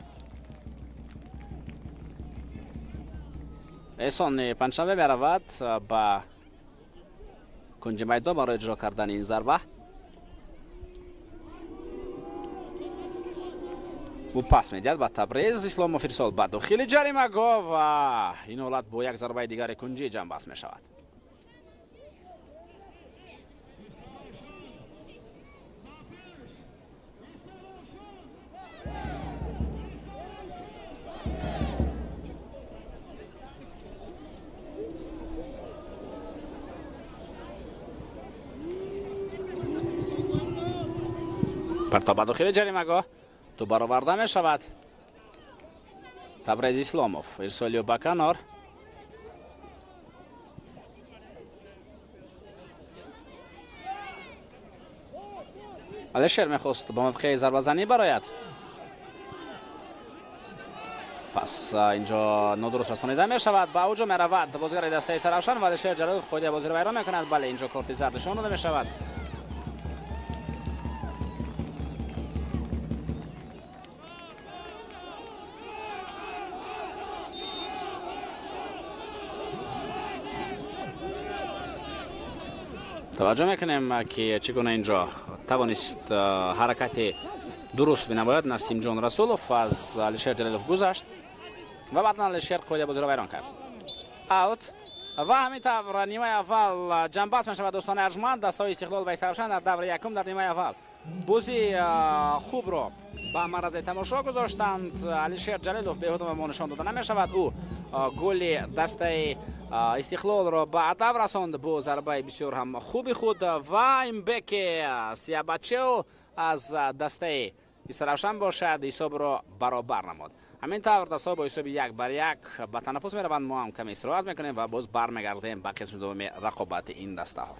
эҳсони панҷшанбе меравад ба кунҷи майдон барои иҷро кардани ин зарба. او پاس میدهد به تبریز. اسلاموف ارسال به داخل جریمه‌گاه و این حالت با یک ضربه دیگر کنجی جمع بست می شود. پرتاب به داخل جریمه‌گاه تو برآورده می شود. تبریز اسلاموف ارسالی به کنار. الشر میخواست با موقع ضربه زنی براید. پس اینجا نادرست رسانیده می شود. با اوج می رود بازیگر دسته سرافشان و الشر جلالوف خود بازی رو ویران میکند. بله اینجا کارت زرد نشان داده می شود. توجه میکنیم که چگونه اینجا توانست حرکت درست بنماید. نسیم جان رسولوف از الشر جلالوف گذشت و بعد الشر خود بازی را ویران کرد. اوت و همینطور نیمه اول جنبست می شود دوستان ارجمند. دستای استقلال و استرافشان در دور یکم در نیمه اول بازی خوب را با معرض تماشا گذاشتند. الشر جلالوف به خود ما نشان داده نمی شود. او گل دسته استقلال را به هدف رساند با ضربه بسیار هم خوبی خود و این بک سیابچو از دسته استرافشان باشد حساب را برابر نمود. همینطور دستا با حساب 1-1 به تنفس می روند. ما هم کمی استراحت میکنیم و باز برمیگردیم به قسم دوم رقابت این دسته ها.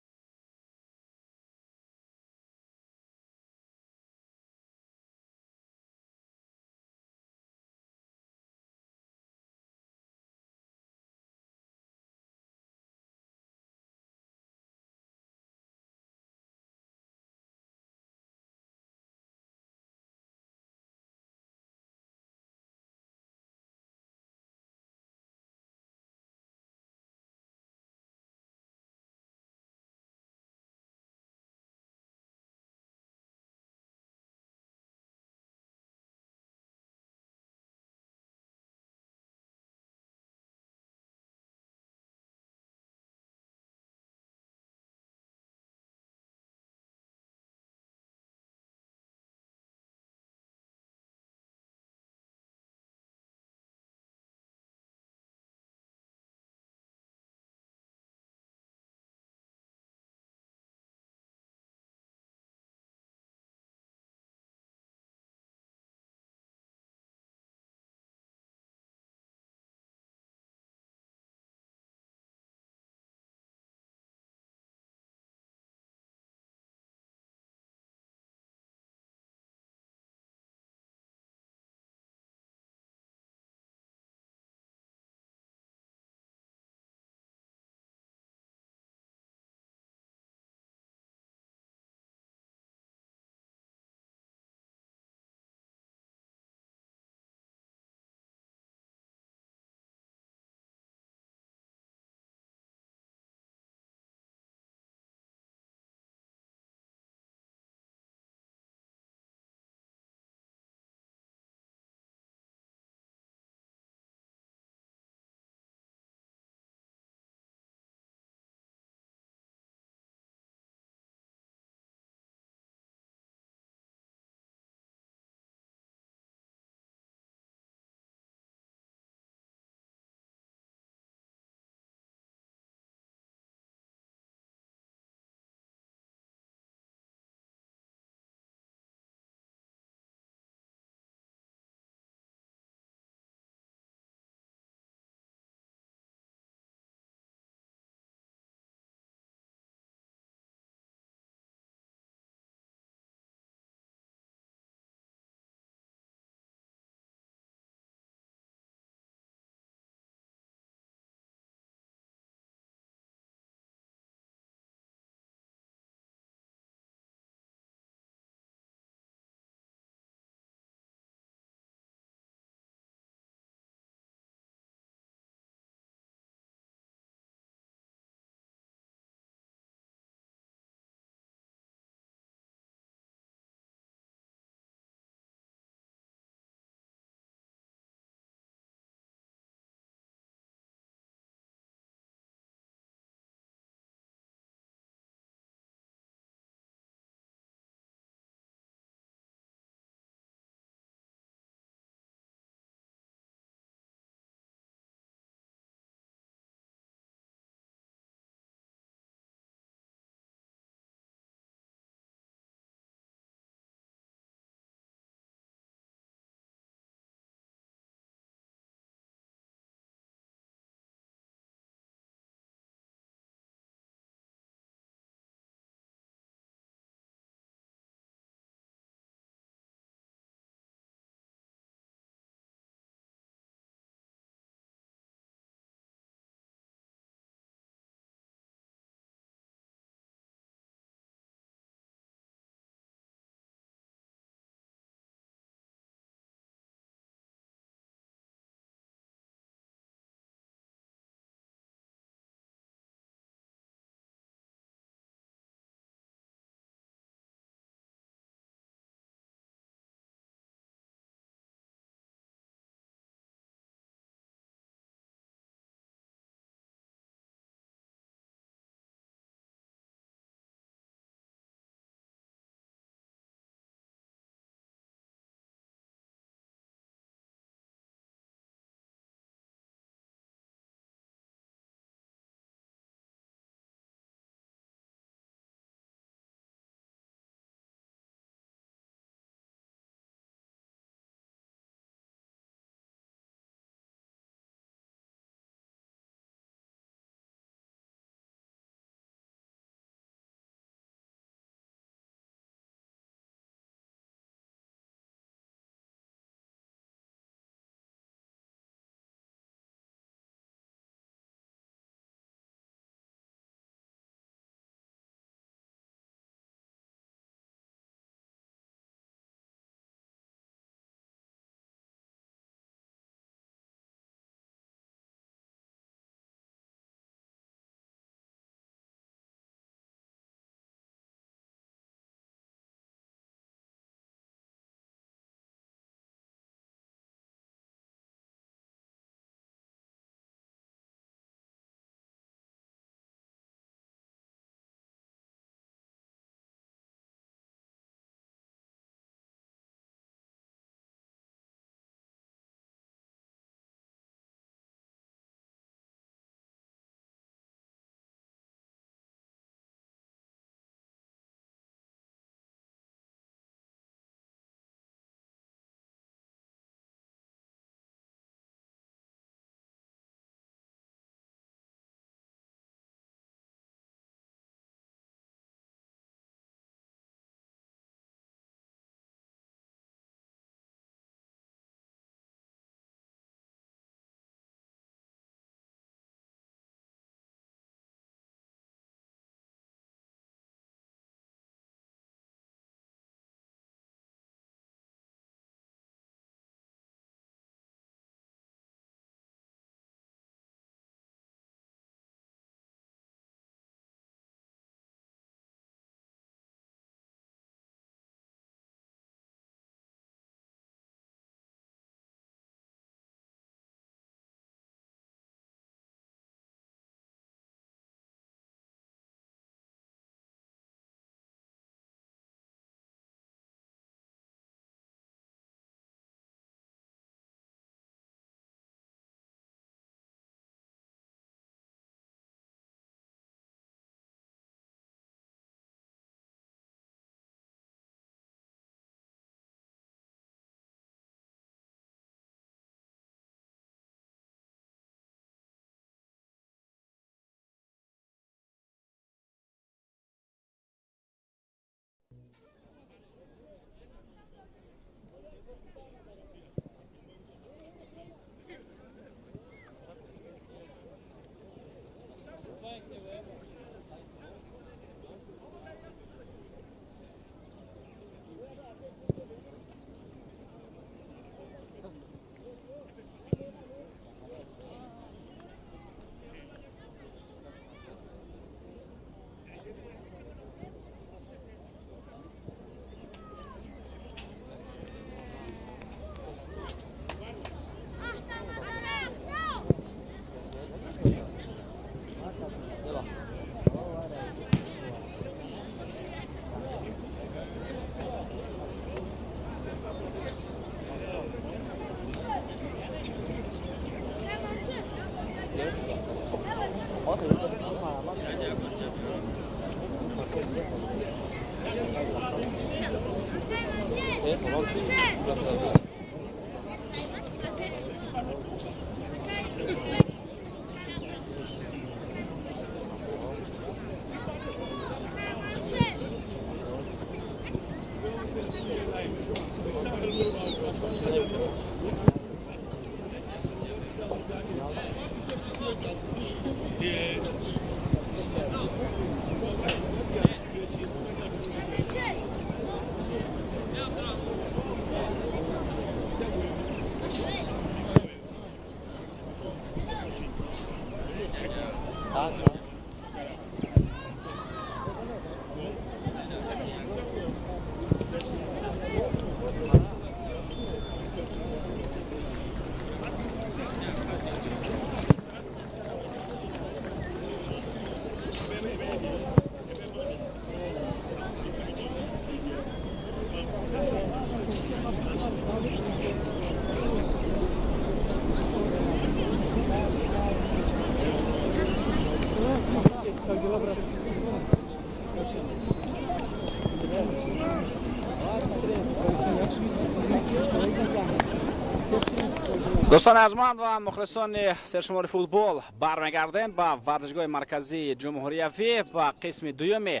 دوستان ارجمند و مخلصان سرشمار فوتبال برمیگردیم با ورزشگاه مرکزی جمهوری افغانستان و قسم دوم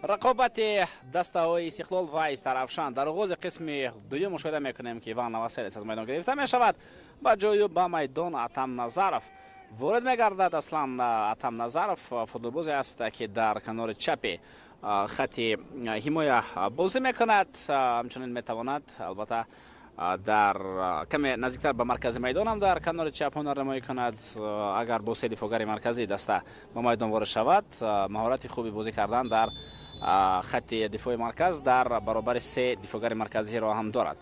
رقابت دسته‌های استقلال و استرافشان. در آغاز قسم دوم مشاهده میکنیم که ایوان نواسیل از میدان گرفته می شود با جای با میدان اتم نظرف وارد میگردد. اصلا اتم نظرف فوتبالبازی است که در کنار چپ خط حمایه بازی میکند، همچنین میتواند البته در کمی نزدیکتر به مرکز میدان هم در کنار چپ هنر نمایی کند. اگر با سه دفاعگر مرکزی دسته به میدان وارد شود، مهارت خوبی بازی کردن در خط دفاع مرکز در برابر سه دفاعگر مرکزی را هم دارد.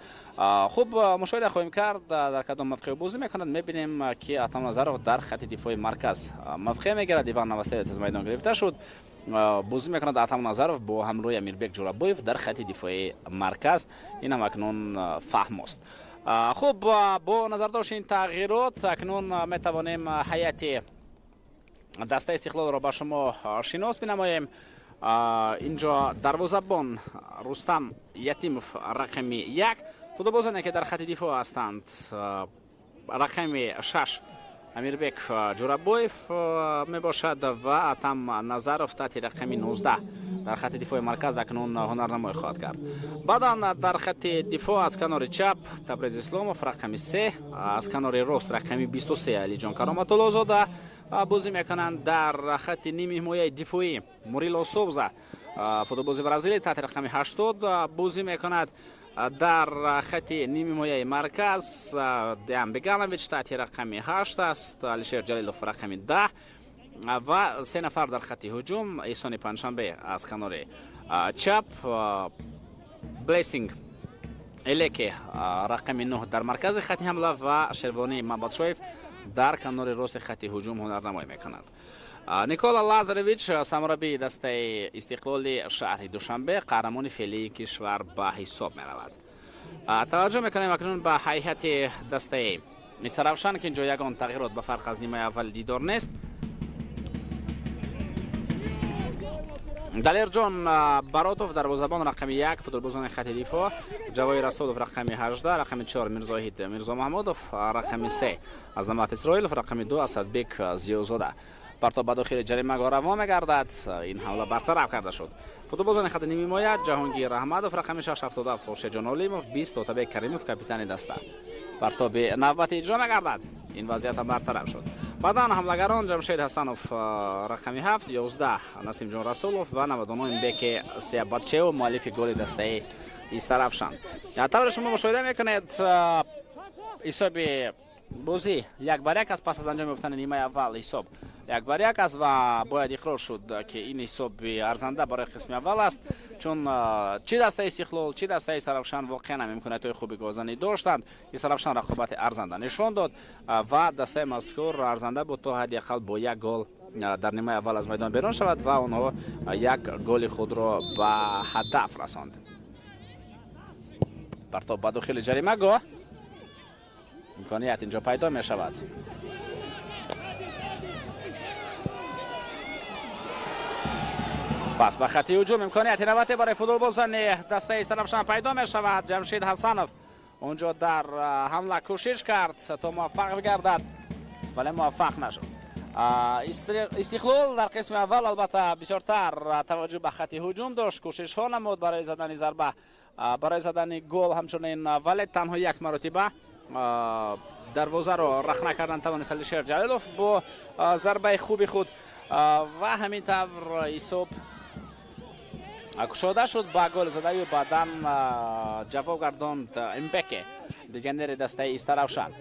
خوب مشاهده خواهیم کرد در کدام موقع بازی میکند. میبینیم که اتم نظرف در خط دفاع مرکز موقع میگیرد. ایوان نواسیل از میدان گرفته شد، بازی میکند اتم نظرف با حمله امیربک جورابویف در خط دفاع مرکز. این هم اکنون فهم است. خوب با نظر داشت این تغییرات اکنون میتوانیم هیئت دسته استقلال را با شما شناس بنماییم. اینجا دروازه‌بان رستم یتیموف رقم 1، فوتبالبازانی که در خط دفاع هستند رقم 6 امیربک جورابویف می باشد و اتم نظرف تحت رقم 19 در خط دفاع مرکز اکنون هنرنمایی خواهد کرد. بعدا در خط دفاع از کنار چپ تبریز اسلاموف رقم 3، از کنار راست رقم 23 علی جان کرامت الله زاده بازی میکنند. در خط نیم حمایه دفاعی موریلو سوبزا فوتبالباز برزیلی تحت رقم 80 بازی میکند. در خط نیم حمایه مرکز دیان بگالویچ تحت رقم 8 است، علیشیر جلیلوف رقم 10 و سه نفر در خط هجوم ایسانی پنجشنبه از کنار چپ، بلیسینگ الیک رقم 9 در مرکز خط حمله و شروانی محمدشویف در کنار راست خط هجوم هنرنمایی میکند. نیکولا لازارویچ سرمربی دسته استقلال شهر دوشنبه قهرمان فعلی کشور به حساب می رود. توجه میکنیم اکنون به هیئت دسته استرافشان که اینجا یگان تغییرات به فرق از نیمه اول دیدار نیست. دلیر جان براتوف دروازه‌بان رقم 1، فوتبالبازان خط دفاع جوای رسولوف رقم 18، رقم 4 میرزاهید میرزا محمودوف رقم 3 عظمت اسرائیلوف رقم 2 اسدبک زیوزاده. پرتاب به داخل جریمه روا می‌گردد. این حمله برطرف کرده شد. فوتبالبازان خط نیم حمایت جهانگیر احمدوف رقم 6 70 خورشید جان علیموف 20 توتبک کریموف کاپیتان دسته. پرتاب نوبت اجرا می‌گردد. این وضعیت هم برطرف شد. بعدا حملگران جمشید حسنوف رقم 7 11 نسیم جان رسولوف و 99 بک سیاباتچو مؤلف گل دسته استرافشان. طور شما مشاهده میکنید حساب بازی 1-1 است. پس از انجام یافتن نیمه اول حساب 1-1 است و باید اقرار شد که این حساب ارزنده برای قسم اول است، چون چی دسته استقلال چی دسته استرافشان واقعا امکانات خوبی گزینی داشتند. استرافشان رقابت ارزنده نشان داد و دسته مذکور ارزنده بود تا حداقل با 1 گل در نیمه اول از میدان بیرون شود و آنها 1 گل خود را به هدف رساند. پرتاب به داخل جریمه گاه امکانیت اینجا پیدا می شود. پس به خط هجوم امکانیت نوبتی برای فوتبالبازان دسته استرافشان پیدا می شود. جمشید حسنов اونجا در حمله کوشش کرد تا موفق بگردد ولی موفق نشد. استقلال در قسم اول البته بسیارتر توجه به خط هجوم داشت، کوشش ها نمود برای زدن ضربه، برای زدن گل همچنین، ولی تنها یک مرتبه دروازه را رخنه کردن توانست علیشیر جلیلوف با ضربه خوبی خود و همین طور حساب کشاده شد با گل زده و بعداً جواب گرداند امبکه لگنر دسته استرافشان.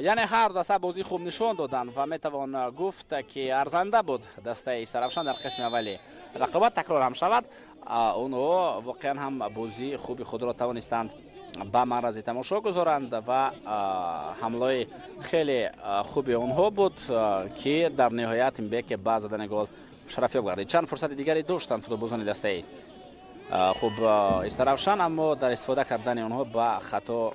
یعنی هر دسته بازی خوب نشان دادن و میتوان گفت که ارزنده بود دسته استرافشان در قسم اولی. رقابت تکرار هم شود، اونها واقعا هم بازی خوبی خود را توانستند با معرض تماشا گذارند و حمله خیلی خوبی اونها بود که در نهایت امبکه با زدن گل شرفیاب گردید. چند فرصت دیگری داشتند فوتبالبازان دسته خوب استرافشان، اما در استفاده کردن اونها با خطا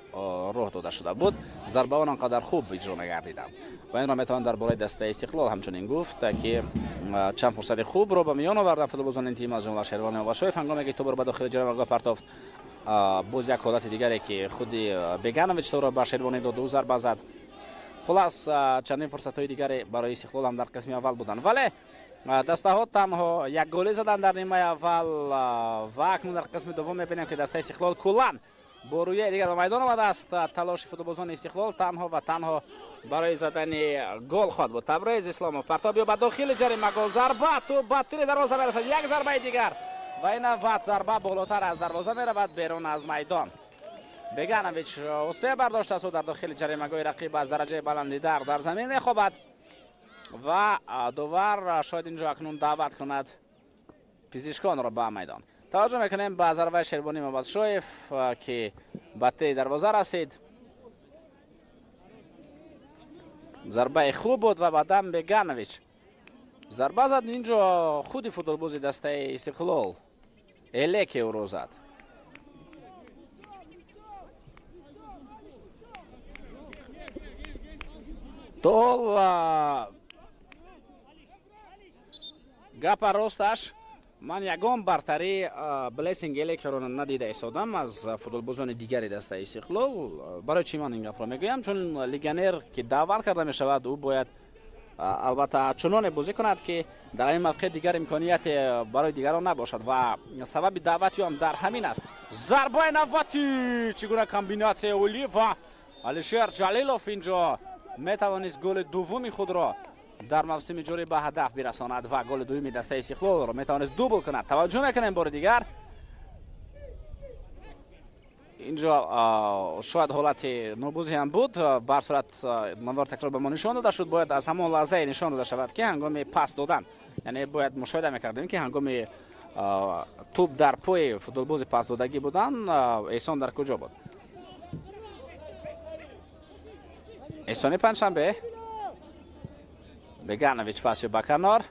راه داده شده بود. ضربه آنقدر خوب اجرا نگردیدند و این را میتوان در بالای دسته استقلال همچنین گفت که چند فرصت خوب را به میان آوردن فوتبالبازان تیم از جمله شیروانی و شایف هنگامی که توپ را به داخل جریمه پرتافت. باز یک حالت دیگری که خودی بگانویچ تو را به شیروانی داد و ضربه زد. خلاص چندین فرصت های دیگری برای استقلال هم در قسم اول بودند، ولی دسته ها تنها یک گل زدن در نیمه اول و اکنون در قسم دوم میبینیم که دسته استقلال کلان با روی دیگر به میدان آمده است. تلاش فوتبالبازان استقلال تنها و تنها برای زدن گل خواهد بود. تبریز اسلامov پرتاب به داخل جریمه گل، ضربه تو به تیر دروازه میرسد، یک ضربه دیگر و این وقت ضربه بالاتر از دروازه میرود بیرون از میدان. بگانویچ اوسه برداشته است در داخل جریمه گاه رقیب از درجه بلندی در زمین میخوابد و دوبار شاید اینجا اکنون دعوت کند پزشکان را به میدان. توجه میکنیم به ضربه شیروانی محمد شایف که به تیر دروازه رسید. ضربه خوب بود و بعدا بگانویچ ضربه زد. اینجا خودی فوتبالباز دسته استقلال الکی او را زد. تو گپ راستش من یگان برتری بلیسینگ الک را ندیده ایستادم از فوتبالبازان دیگری دسته استقلال. برای چی من این گپ را میگویم؟ چون لگنر که دعوت کرده می شود او باید البته چنان بازی کند که در این موقع دیگر امکانیت برای دیگران نباشد و سبب دعوتی هم در همین است. ضربه نوبتی چگونه کامبیناسیون اولی و علیشیر جلیلوف اینجا میتوانست گل دومی خود را در موسم جاری به هدف برساند و گل دومی دسته استقلال را میتوانست دوبل کند. توجه میکنیم بار دیگر اینجا شاید حالت نوبوزی هم بود، بر صورت منوار تکرار به ما نشان داده شد. باید از همان لحظه نشان داده شود که هنگام پاس دادن، یعنی باید مشاهده میکردیم که هنگام توپ در پای فوتبالباز پاس دادگی بودن احسان در کجا بود. احسان پنجشنبه بگانویچ پاس به کنار،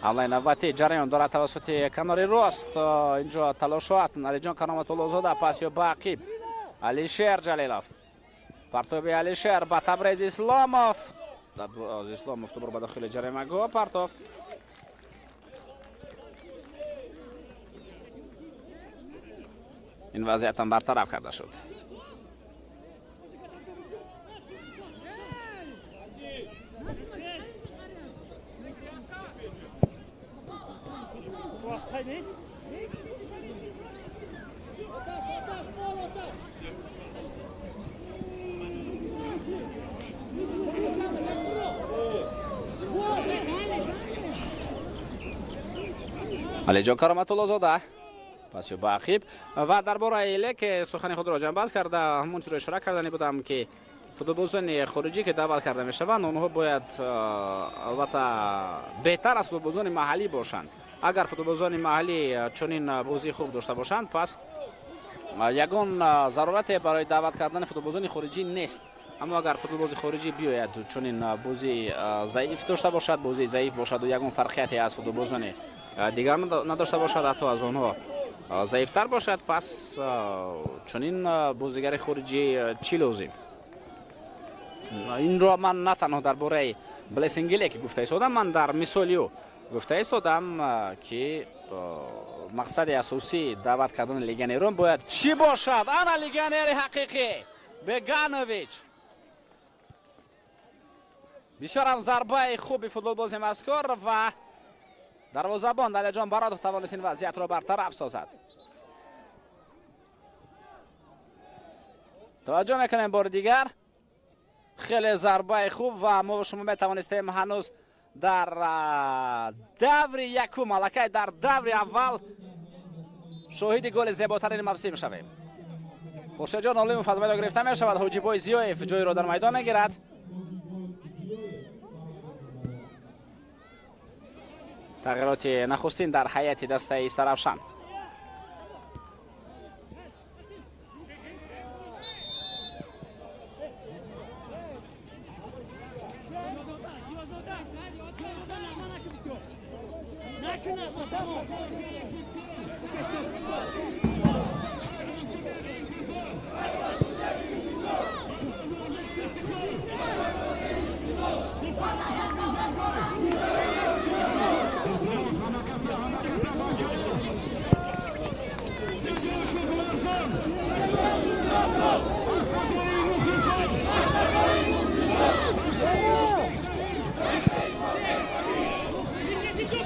حمله نوبتی جریان دارد توسط کنار راست. اینجا تلاش است علی جان کرامت الله زاده پاس به عقیب علیشیر جلیلوف، پرتاب علیشیر با تبریز اسلامov تو به داخل جریمه گاه پرتاب. این وضعیت هم برطرف کرده شد. علی جان کرامت الله زاده پس به عقیب و درباره الک سخن خود را جنببست کرده. همونطور اشاره کردنی بودم که فوتبالبازان خارجی که دعوت کرده میشوند اونها باید البته بهتر از فوتبالبازان محلی باشند. اگر فوتبالبازان محلی چنین بازی خوب داشته باشند پس یگان ضرورت برای دعوت کردن فوتبالبازان خارجی نیست. اما اگر فوتبالباز خارجی بیاید چنین بازی ضعیف داشته باشد، بازی ضعیف باشد و یگان فرقیتی از فوتبالبازان دیگر نداشته باشد، حتی از آنها ضعیفتر باشد، پس چنین بازیگر خارجی چی لازم؟ این را من نه تنها درباره بلیسینگ الک گفته ایستادم، من در مثالیو گفته ایستادم که مقصد اساسی دعوت کردن لگنرون باید چی باشد؟ انا لگنر حقیقی بگانویچ. بسیار هم ضربه خوبی فوتبالباز مذکور و دروازه‌بان علیجان برادر توانست این وضعیت را برطرف سازد. توجه میکنیم بار دیگر خیلی ضربه خوب و ما شما میتوانستیم هنوز در دور یکم الکی در دور اول شاهد گل زیباترین موسم میشویم. خورشید جان عالم فضل گرفته می شود. حاجیبای زیایف جای را در میدان میگیرد. تغییرات نخستین در هیئت دسته استرافشان.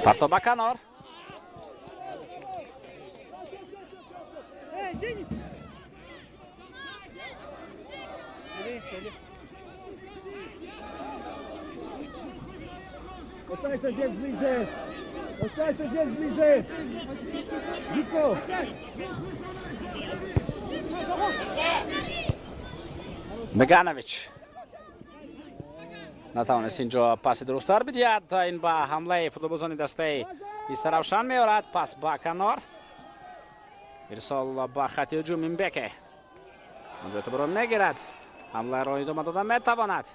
پرتاب کنار. Ostańcie gdzieś bliżej! Ostańcie gdzieś bliżej! Dziko! بگانویچ نتوانست اینجا پاس درست بدهد. این با حمله فوتبالبازان دسته استرافشان میآورد. پاس با کنار. ارسال با خط هجوم اینبکه آنجا تو میگیرد. حمله را ادامه دادن میتواند.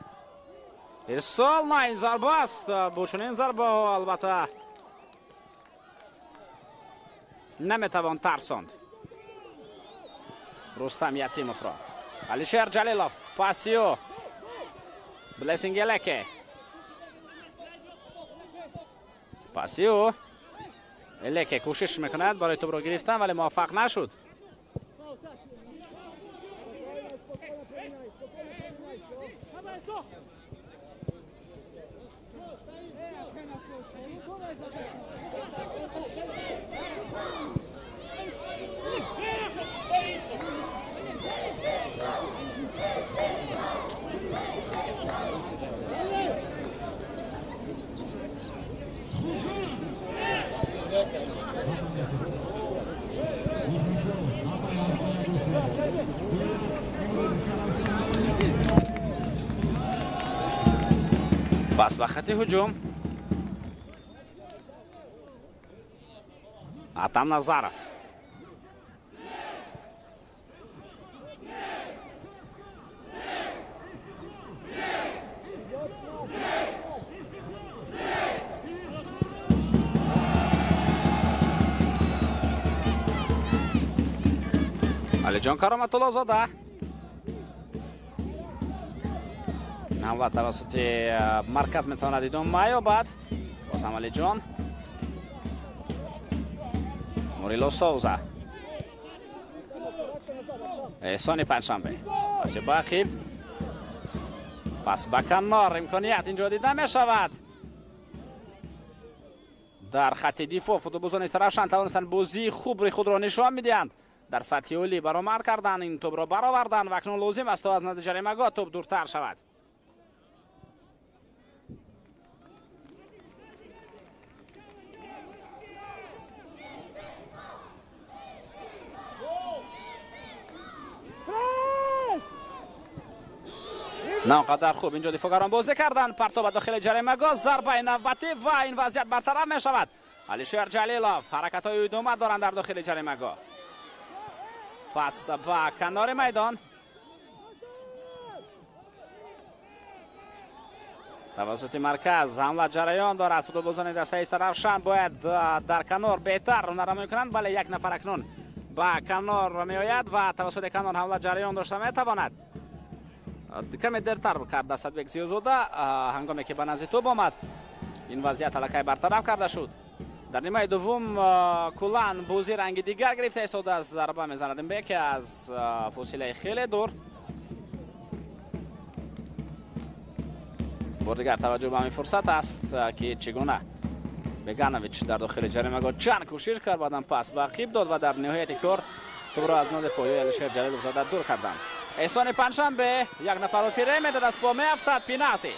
ارسال نه این ضربه است. با چنین ضربه البته نمیتوان ترساند. رستم یتیموف را علیشیر جلیلوف پاسیو بلیسینگ الکه پاسیو الکه کوشش میکند برای توپ را گرفتن ولی موفق نشد. پاس به خط هجوم. اتم نظرف علیجان کرامت الله زاده. این حمله توسط مرکز میتواند ادامه یابد. باز هم علیجان موریلو سوزا احسانی پنجشنبه پس با عقیب پس به کنار امکانیت اینجا دیده می شود. در خط دفاع فوتبالبازان استرافشان توانستند بازی خوب خود را نشان میدهند. در سطح عالی برآمد کردن این توپ را برآوردن و اکنون لازم است تا از نزد جریمه‌گاه توپ دورتر شود. نه اونقدر خوب اینجا دفاعگران بازی کردن. پرتاب داخل جریمه‌گاه ضربه نوبتی و این وضعیت برطرف می شود. علیشیر جلیلوف حرکت های ادامه دارند در داخل جریمه‌گاه. پس با کنار میدان توسط مرکز حمله جریان دارد. فوتبالبازان دسته استرافشان باید در کنار بهتر نرمی کنند ولی یک نفر اکنون با کنار می آید و توسط کنار حمله جریان داشته می تواند. کمی درتر کرد صدبک زیوزاده هنگامی که به نزد توپ آمد. این وضعیت الکی برطرف کرده شد. در نیمه دوم کلان بازی رنگ دیگر گرفته است. از ضربه میزند امبکی از فاصله خیلی دور. بار دیگر توجه به همین فرصت است که چگونه بگانویچ در داخل جریمه گاه چند کوشش کرد، بعدم پاس به عقب داد و در نهایت کار توپ را از نود پایه الشیر جلیلوف زاده دور کردند. احسان پنجشنبه یک نفر فیره میداد، از پا میافتد. پنالتی.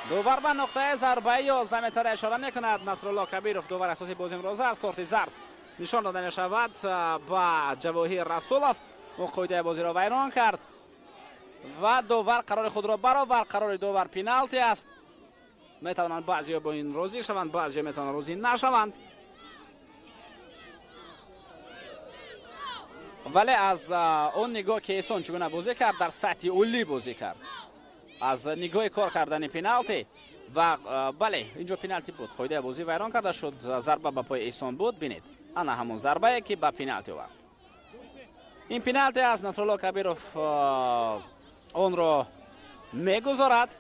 دوبار به نقطه ضربه 11 متر اشاره میکند نصرالله کبیروف. دوبار اساسی بازی امروزه از کارت زرد نشان داده میشود با جواهیر رسولوف. او قاعده بازی را ویران کرد و دوبار قرار خود را برآورد. قرار دوبار پنالتی است. میتوانند بعضی با این راضی شوند، بعضی میتوانند راضی نشوند. ولی از اون نگاه که احسان چگونه بازی کرد، در سطح عالی بازی کرد. از نگاه کار کردن پنالتی و بله اینجا پنالتی بود. قاعده بازی ویران کرده شد. ضربه به پای احسان بود. بینید انا همون ضربه که به پنالتی آورد. این پنالتی از نصرالله کبیروف اون رو میگذارد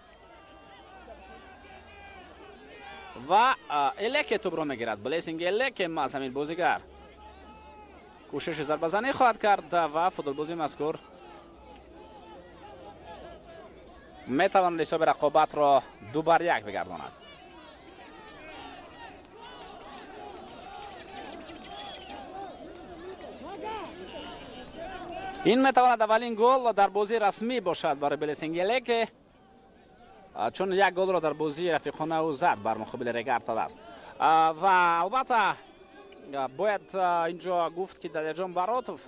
و الک توپ رو میگیرد. بلیسینگ الک از همین بازیگر کوشش ضربه زنی خواهد کرد و فوتبال بازی مذکور میتواند حساب رقابت را 2-1 بگرداند. این میتواند اولین گل در بازی رسمی باشد برای بلیسینگ الک، چون یک گل را در بازی رفیقانه او زد بر مقابل ریگارتا است. و البته باید اینجا گفت که دلیرجان براتوف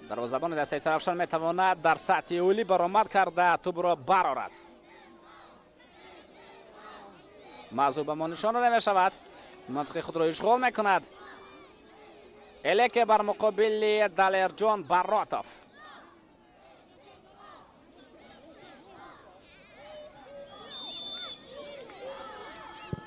دروازه‌بان دسته طرفشان میتواند در سطح عالی برآمد کرده توپ را برآورد. موضوع به ما نشان داده می شود. منطقه خود را اشغال میکند. الک بر مقابل دلیرجان براتوف.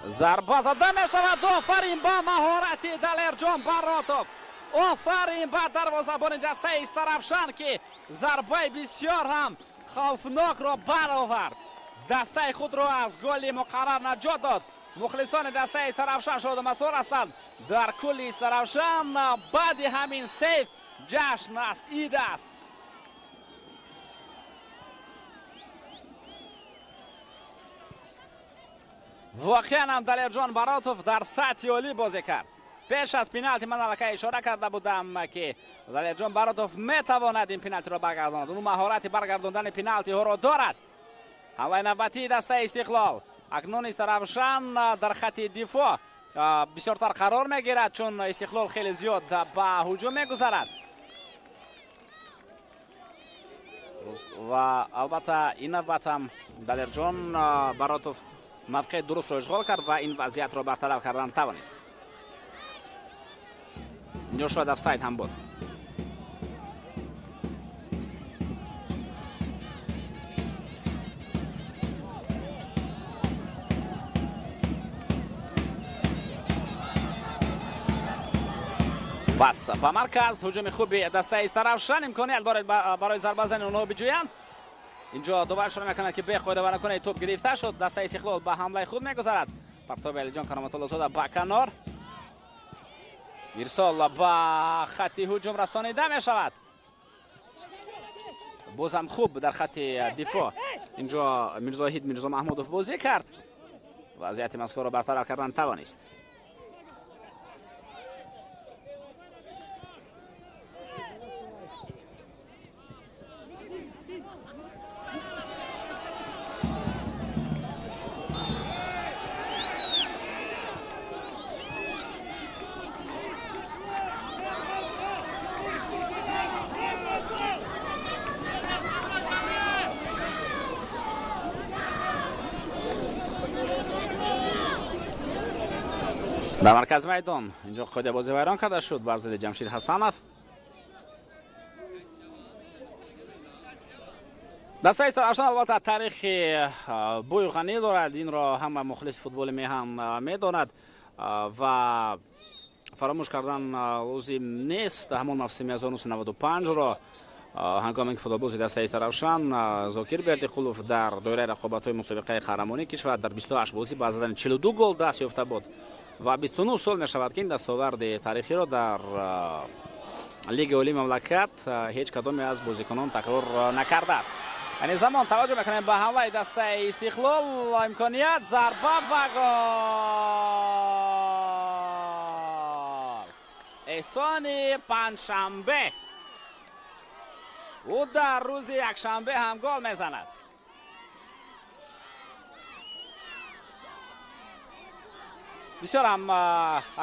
ضربه زده می شود. آفرین به مهارت دلیرجان براتوف. آفرین به دروازه‌بان دسته طرفشان که ضربه بسیار هم خوفناک را برآورد. دسته خود را از گل مقرر نجات داد. مخلصان دسته طرفشان شاد و مسرور هستند. در کل طرفشان بعد همین سیف جشن است، عید است. واقعا هم دلیرجان براتوف در سطح عالی بازی کرد. پیش از پنالتی من الکی اشاره کرده بودم که دلیرجان براتوف میتواند این پنالتی را برگرداند. اون مهارت برگرداندن پنالتی ها را دارد. حمله نوبتی دسته استقلال اکنون از طرفشان در خط دفاع بسیارتر قرار میگیرد، چون استقلال خیلی زیاد به هجوم میگذرد و البته این نوبت هم دلیرجان براتوف موقع درست را اشغال کرد و این وضعیت را برطرف کردن توانست. اینجا شاید افساید هم بود. پس به مرکز هجوم خوبی دسته از طرفشان امکانیت دارد برای ضربه زنی اونها بجویند. اینجا دوباره شروع میکنند که بخواهد و نکنه توپ گرفته شد. دسته استقلال به حمله خود میگذارد. پرتاب علیجان کرامت الله زاده به کنار. ارسال به خط هجوم رسانیده می شود. بازم خوب در خط دفاع اینجا میرزاهید میرزا محمودوف بازی کرد. وضعیت مذکور را برطرف کردن توانست. در مرکز میدان اینجا قاعده بازی ویران کرده شد بر ضد جمشید حسنوف. دسته استراشان البته تاریخ بوی غنی دارد. این را همه مخلص فوتبال میهن میداند و فراموش کردن لازم نیست. همون موسم 1995 را ҳангоме ки футболбози дастаи Таравшан Зокир Бердиқулов дар доираи рақобатҳои мусобиқаи қаҳрамонӣ кишвар дар 28 бозӣ ба задани 42 гол даст ёфта буд ва 29 сол мешавад ки ин дастоварди таърихиро дар лигаи олии мамлакат ҳеҷ кадоме аз бозикунон такрор накардааст. яъне замон таваҷҷӯҳ мекунем ба ҳамлаи дастаи Истиқлол, имконият, зарба ва гол! эҳсони панҷшанбе ӯ дар рӯзи якшанбе ҳам гол мезанад. бисёр ҳам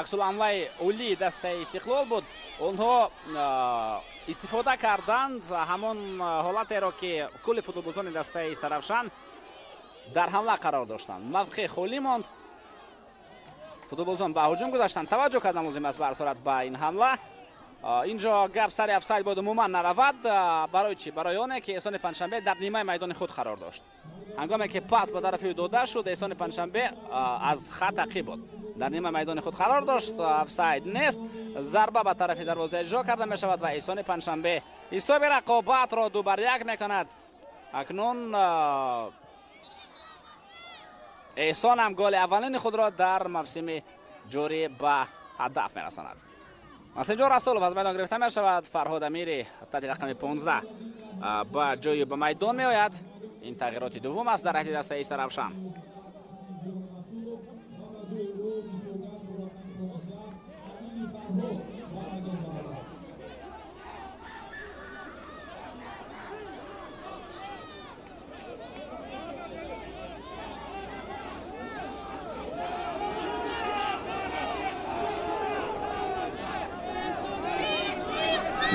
аксулҳамлаи олии дастаи Истиқлол буд. онҳо истифода карданд ҳамон ҳолатеро ки кулли футболбозони дастаи Таравшан дар ҳамла қарор доштанд. мавқеъ холӣ монд, футболбозон ба ҳуҷум гузаштанд. таваҷҷӯҳ кардан лозим аст ба ҳар сурат ба ин ҳамла. инҷо гап сари офсайд бояд умуман наравад. барои чӣ? барои оне ки эҳсони панҷшанбе дар нимаи майдони худ қарор дошт. ҳангоме ки пас ба тарафи ӯ дода шуд, эҳсони панҷшанбе аз хат ақиб буд. дар нимаи майдони худ қарор дошт. офсайд нест. зарба ба тарафи дарвоза иҷро карда мешавад ва эҳсони панҷшанбе ҳисоби рақобатро 2-1 мекунад. акнун эҳсон ҳам голи аввалини худро дар мавсими ҷорӣ ба ҳадаф мерасонад. Масинҷор Расулов аз майдон гирифта мешавад. Фарҳод Амири таҳти рақами 15 ба ҷои ба майдон меояд. ин тағйироти дуввум аст дар ҳайти дастаи Таравшан.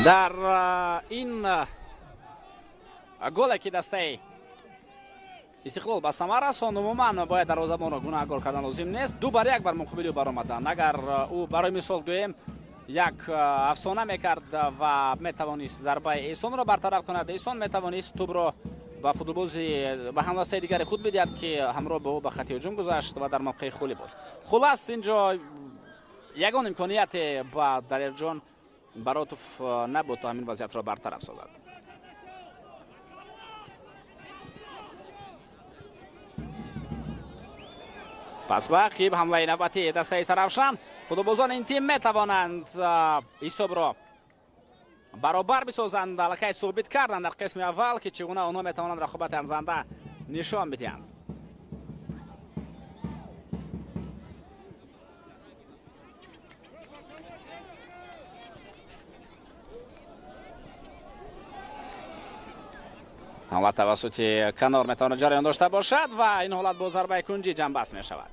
дар ин голе ки дастаи Истиқлол ба самар расон, умуман бояд дарвозабонро гунаҳгор кардан лозим нест. 2-1 бар муқобили ӯ баромаданд. агар ӯ барои мисол гӯем як афсона мекард ва метавонист зарбаи эҳсонро бартараф кунад, эҳсон метавонист тӯбро ба футболбози ба ҳамвастаи дигари худ бидиҳад ки ҳамроҳ ба ӯ ба хати ҳуҷум гузашт ва дар мавқеи холӣ буд. хулас инҷо ягон имконияте ба Далерҷон Баротов набуд то ҳамин вазъиятро бартараф созад. пас ба ақиб ҳамлаи навбатии дастаи Таравшан. футболбозони ин тим метавонанд ҳисобро баробар бисозанд. аллакай собит карданд дар қисми аввал ки чӣ гуна онҳо метавонанд рақобати арзанда нишон бидиҳанд. ҳамла тавассути канор метавонад ҷараён дошта бошад ва ин ҳолат бо зарбаи кунҷӣ ҷамъбаст мешавад.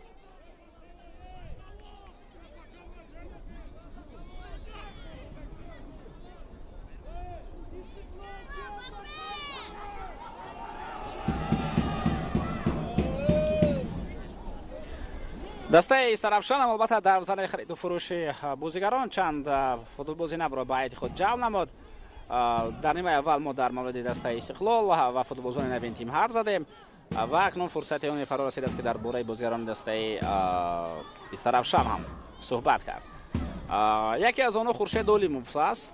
дастаи Таравшан албатта дар замини хариду фурӯши бозигарон чанд футболбози навро ба ҳайати худ ҷалб намуд. дар нимаи аввал мо дар мавриди дастаи Истиқлол ва футболбозони навин тим ҳарф задем ва акнун фурсати оне фаро расидааст ки дар бораи бозигарони дастаи Таравшан ҳам суҳбат кард. яке аз онҳо Хуршед Олимов аст.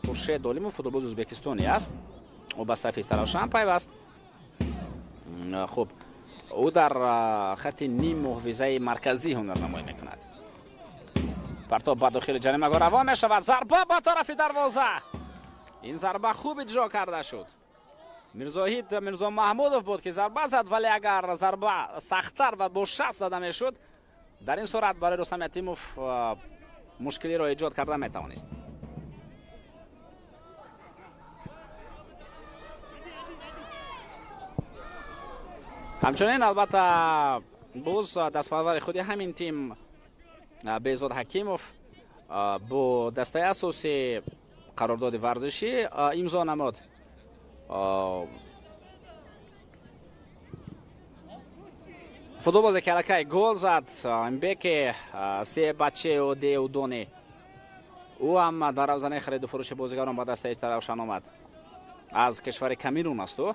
Хуршед Олимов футболбози ӯзбекистони аст. ӯ ба сафи Таравшан пайваст. хуб ӯ дар хати ним муҳофизаи марказӣ ҳунарнамоӣ мекунад. партоб ба дохили ҷаримагоҳ равон мешавад. зарба ба тарафи дарвоза. ин зарба хуб иҷро карда шуд. Мирзоҳид Мирзо Маҳмудов буд ки зарба зад, вале агар зарба сахттар ва бо шаст зада мешуд, дар ин сурат барои Рустам Ятимов мушкилиро эҷод карда метавонист. ҳамчунин албатта боз дастпарвари худи ҳамин тим Беҳзод Ҳакимов бо дастаи асосӣ қарордоди варзишӣ имзо намуд. футболбозе ки аллакай гол зад, Мбеке Себачео Деудони, ӯ ҳам дар равзанаи хариду фурӯши бозигарон ба дастаи Таравшан омад. аз кишвари Камерун аст ӯ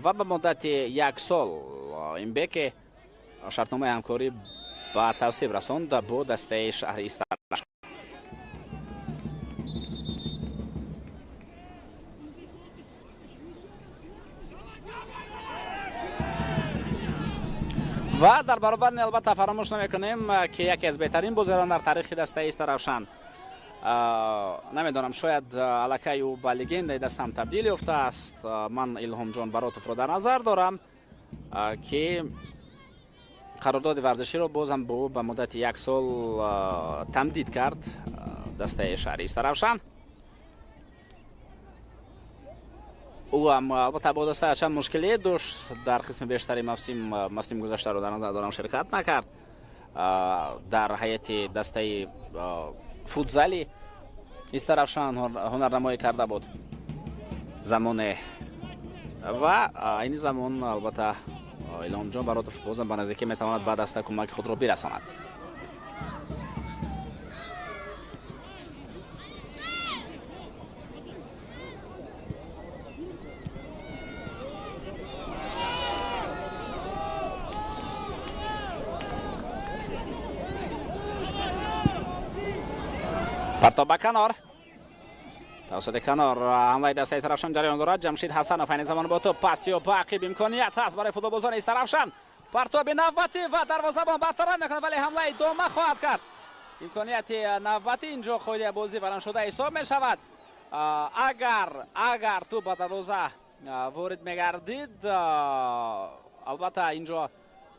ва ба муддати 1 сол Мбеке шартномаи ҳамкорӣ ба тавсиб расонд бо дастаи шаҳри Таравшан. و در برابر البته فراموش نمیکنیم که یکی از بهترین بازیکنان در تاریخ دسته ایست روشن، نمیدونم شاید الکی او به لگند دستم تبدیل یافته است. من الهام جان براتوف رو در نظر دارم که قرارداد ورزشی رو بازم با او به مدت 1 سال تمدید کرد دسته شهری ایست روشن. او هم البته با دسته چند مشکلی داشت در قسم بیشتری موسم گذشته رو در نظر دارم شرکت نکرد در هیئت دسته فوتزالی ایست روشن هنرنمایی کرده بود زمان و این زمان البته الهام جان براتوف بازم به نزدیکی میتواند به دسته کمک خود را برساند. پرتاب کنار توسط کنار حمله دسته ایست روشن جریان دارد. جمشید حسنов این زمان با توپ پاس یا تعقیب امکانیت هست برای فوتبالبازان ایست روشن. پرتاب نوبتی و دروازه‌بان برطرف میکنه ولی حمله دومه خواهد کرد. امکانیت نوبتی اینجا خود بازی بران شده حساب می شود. اگر تو به دروازه وارد میگردید البته اینجا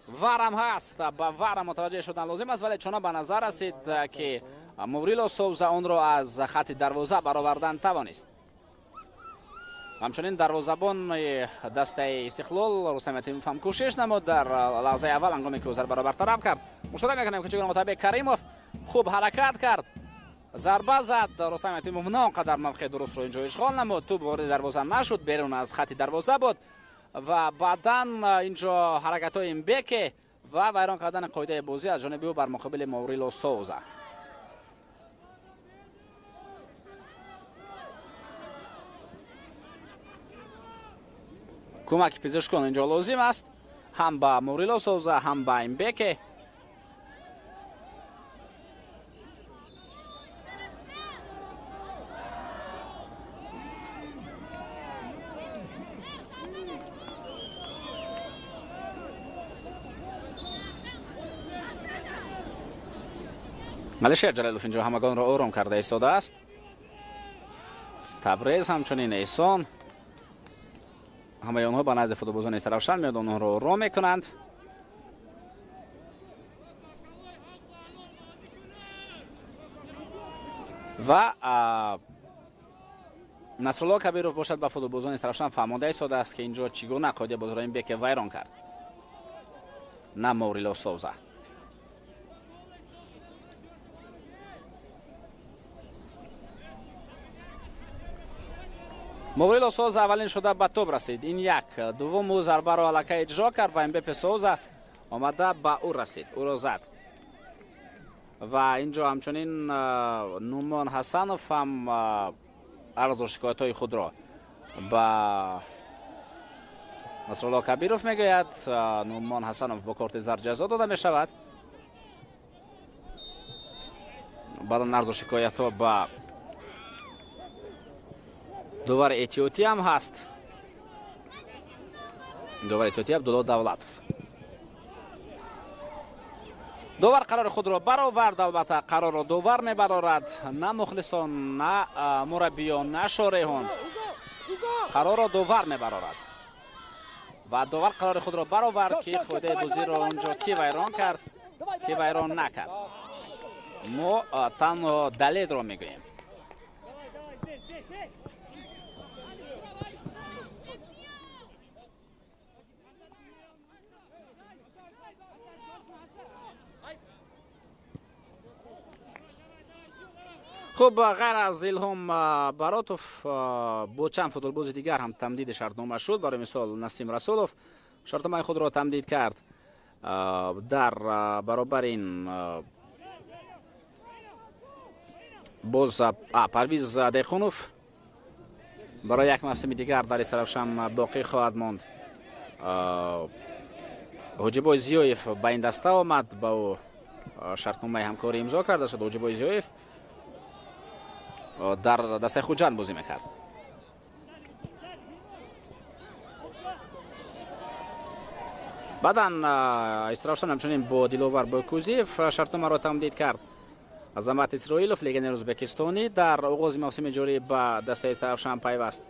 وارم هست، با وارم متوجه شدن لازم است ولی چون به نظر رسید که موریلو سوزا اون را از خط دروازه برآوردن توانست. همچنین دروازه‌بان دسته استقلال رستم یتیموف هم کوشش نمود در لحظه اول هنگامی که ضربه را برطرف کرد. مشاهده میکنیم که چگونه مطابق کریموف خوب حرکت کرد، ضربه زد. رستم یتیموف نه آنقدر موقع درست رو اینجا اشغال نمود، توپ وارد دروازه نشد، بیرون از خط دروازه بود و بعدا اینجا حرکت های امبکه و ویران کردن قاعده بازی از جانب او بر مقابل موریلو سوزا. کمک پزشکان اینجا لازم است، هم با موریلو سوزا هم با امبکه. علیشیر جلیلوف اینجا همگان را آرام کرده ایستاده است. تبریز همچنین احسان همه آنها با نزد فوتبالبازان ایست روشن میاد آنها را آرام میکنند. و نصرالله کبیروف باشد با فوتبالبازان ایست روشن فهمانده ایستاده است که اینجا چگونه قاعده بازی را این بک ویران کرد، نه موریلو سوزا. موریلو سوزا اولین شده به توپ رسید، این یک. دوم او ضربه را الکی اجرا کرد و امبپ سوزا آمده به او رسید، او را زد. و اینجا همچنین نومان حسنов هم عرض و شکایت های خود را به نصرالله کبیروف میگوید. نومان حسنов با کارت زرد جزا داده می شود. بعد عرض و شکایت ها به دوار اتیوتی هم هست، دوار اتیوتی عبدالله دولتوف. دوار قرار خود را برآورد، البته قرار را دوار میبرارد، نه مخلصان نه مربیان نه شارحان، قرار را دوار میبرارد و دوار قرار خود را برآورد که خود بازی را اونجا کی ویران کرد کی ویران نکرد. ما تنها دلیل را میگوییم. خب غیر از الهام براتوف با چند فوتبالباز دیگر هم تمدید شرطنامه شد. برای مثال نسیم رسولوف شرطنامه خود را تمدید کرد. در برابر این باز پرویز دیخونوف برای یک موسم دیگر در ایست روشن باقی خواهد ماند. حاجیبای زیویف به این دسته آمد، با شرطنامه همکاری امضا کرده شد. حاجیبای زیویف در دسته خوجند بازی میکرد. баъдан истирофшон ҳамчунин бо Диловар Бокузиев шартномаро тамдид кард. Азамат Исроилов, легионер ӯзбекистонӣ, дар оғози мавсими ҷорӣ ба дастаи Сарафшан пайваст.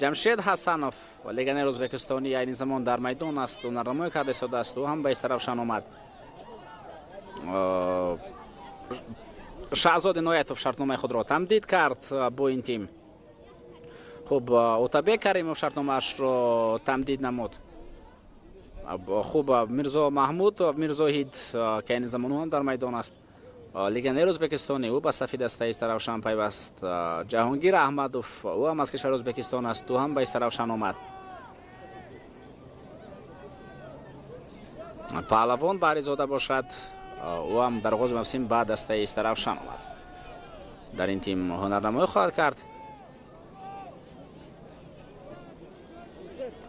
Ҷамшед Ҳасанов, легионер ӯзбекистонӣ, айни замон дар майдон аст, ҳунарнамоӣ карда истодааст, ӯ ҳам ба Сарафшан омад. Шаҳзод Иноятов шартномаи худро тамдид кард бо ин тим. хуб, Отабек Каримов шартномаашро тамдид намуд. хуб, Мирзо Маҳмуд Мирзоҳид, ки айни замон ӯ ҳам дар майдон аст, легионер ӯзбекистонӣ, ӯ ба сафи дастаи Сарафшан пайваст. Ҷаҳонгир Аҳмадов, ӯ ҳам аз кишвари Ӯзбекистон аст, ӯ ҳам ба Сарафшан омад. Паҳлавон Баҳризода бошад, ӯ ҳам дар оғози мавсим ба дастаи Сарафшан омад. дар ин тим ҳунарнамоӣ хоҳад кард.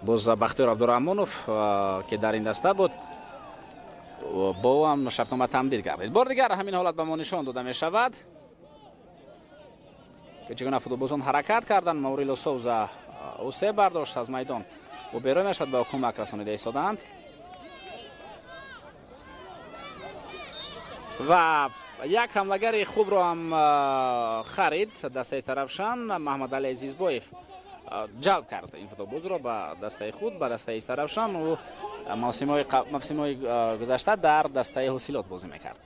боз Бахтиёр Абдураҳмонов, ки дар ин даста буд, бо ӯ ҳам шартнома тамдид гардид. Бор дигар ҳамин ҳолат ба мо нишон дода мешавад, ки чӣ гуна футболбозон ҳаракат карданд. Маврило Соуза ӯ се бардошт аз майдон, ӯ берун мешавад, ба кӯмак расонида истоданд ва як ҳамлагари хубро ҳам харид дастаи Сарафшан. Маҳмад Али Азизбоев ҷалб кард ин футболбозро ба дастаи худ, ба дастаи Сарафшан. ӯ мавсимҳои гузашта дар дастаи ҳосилот бозӣ мекард.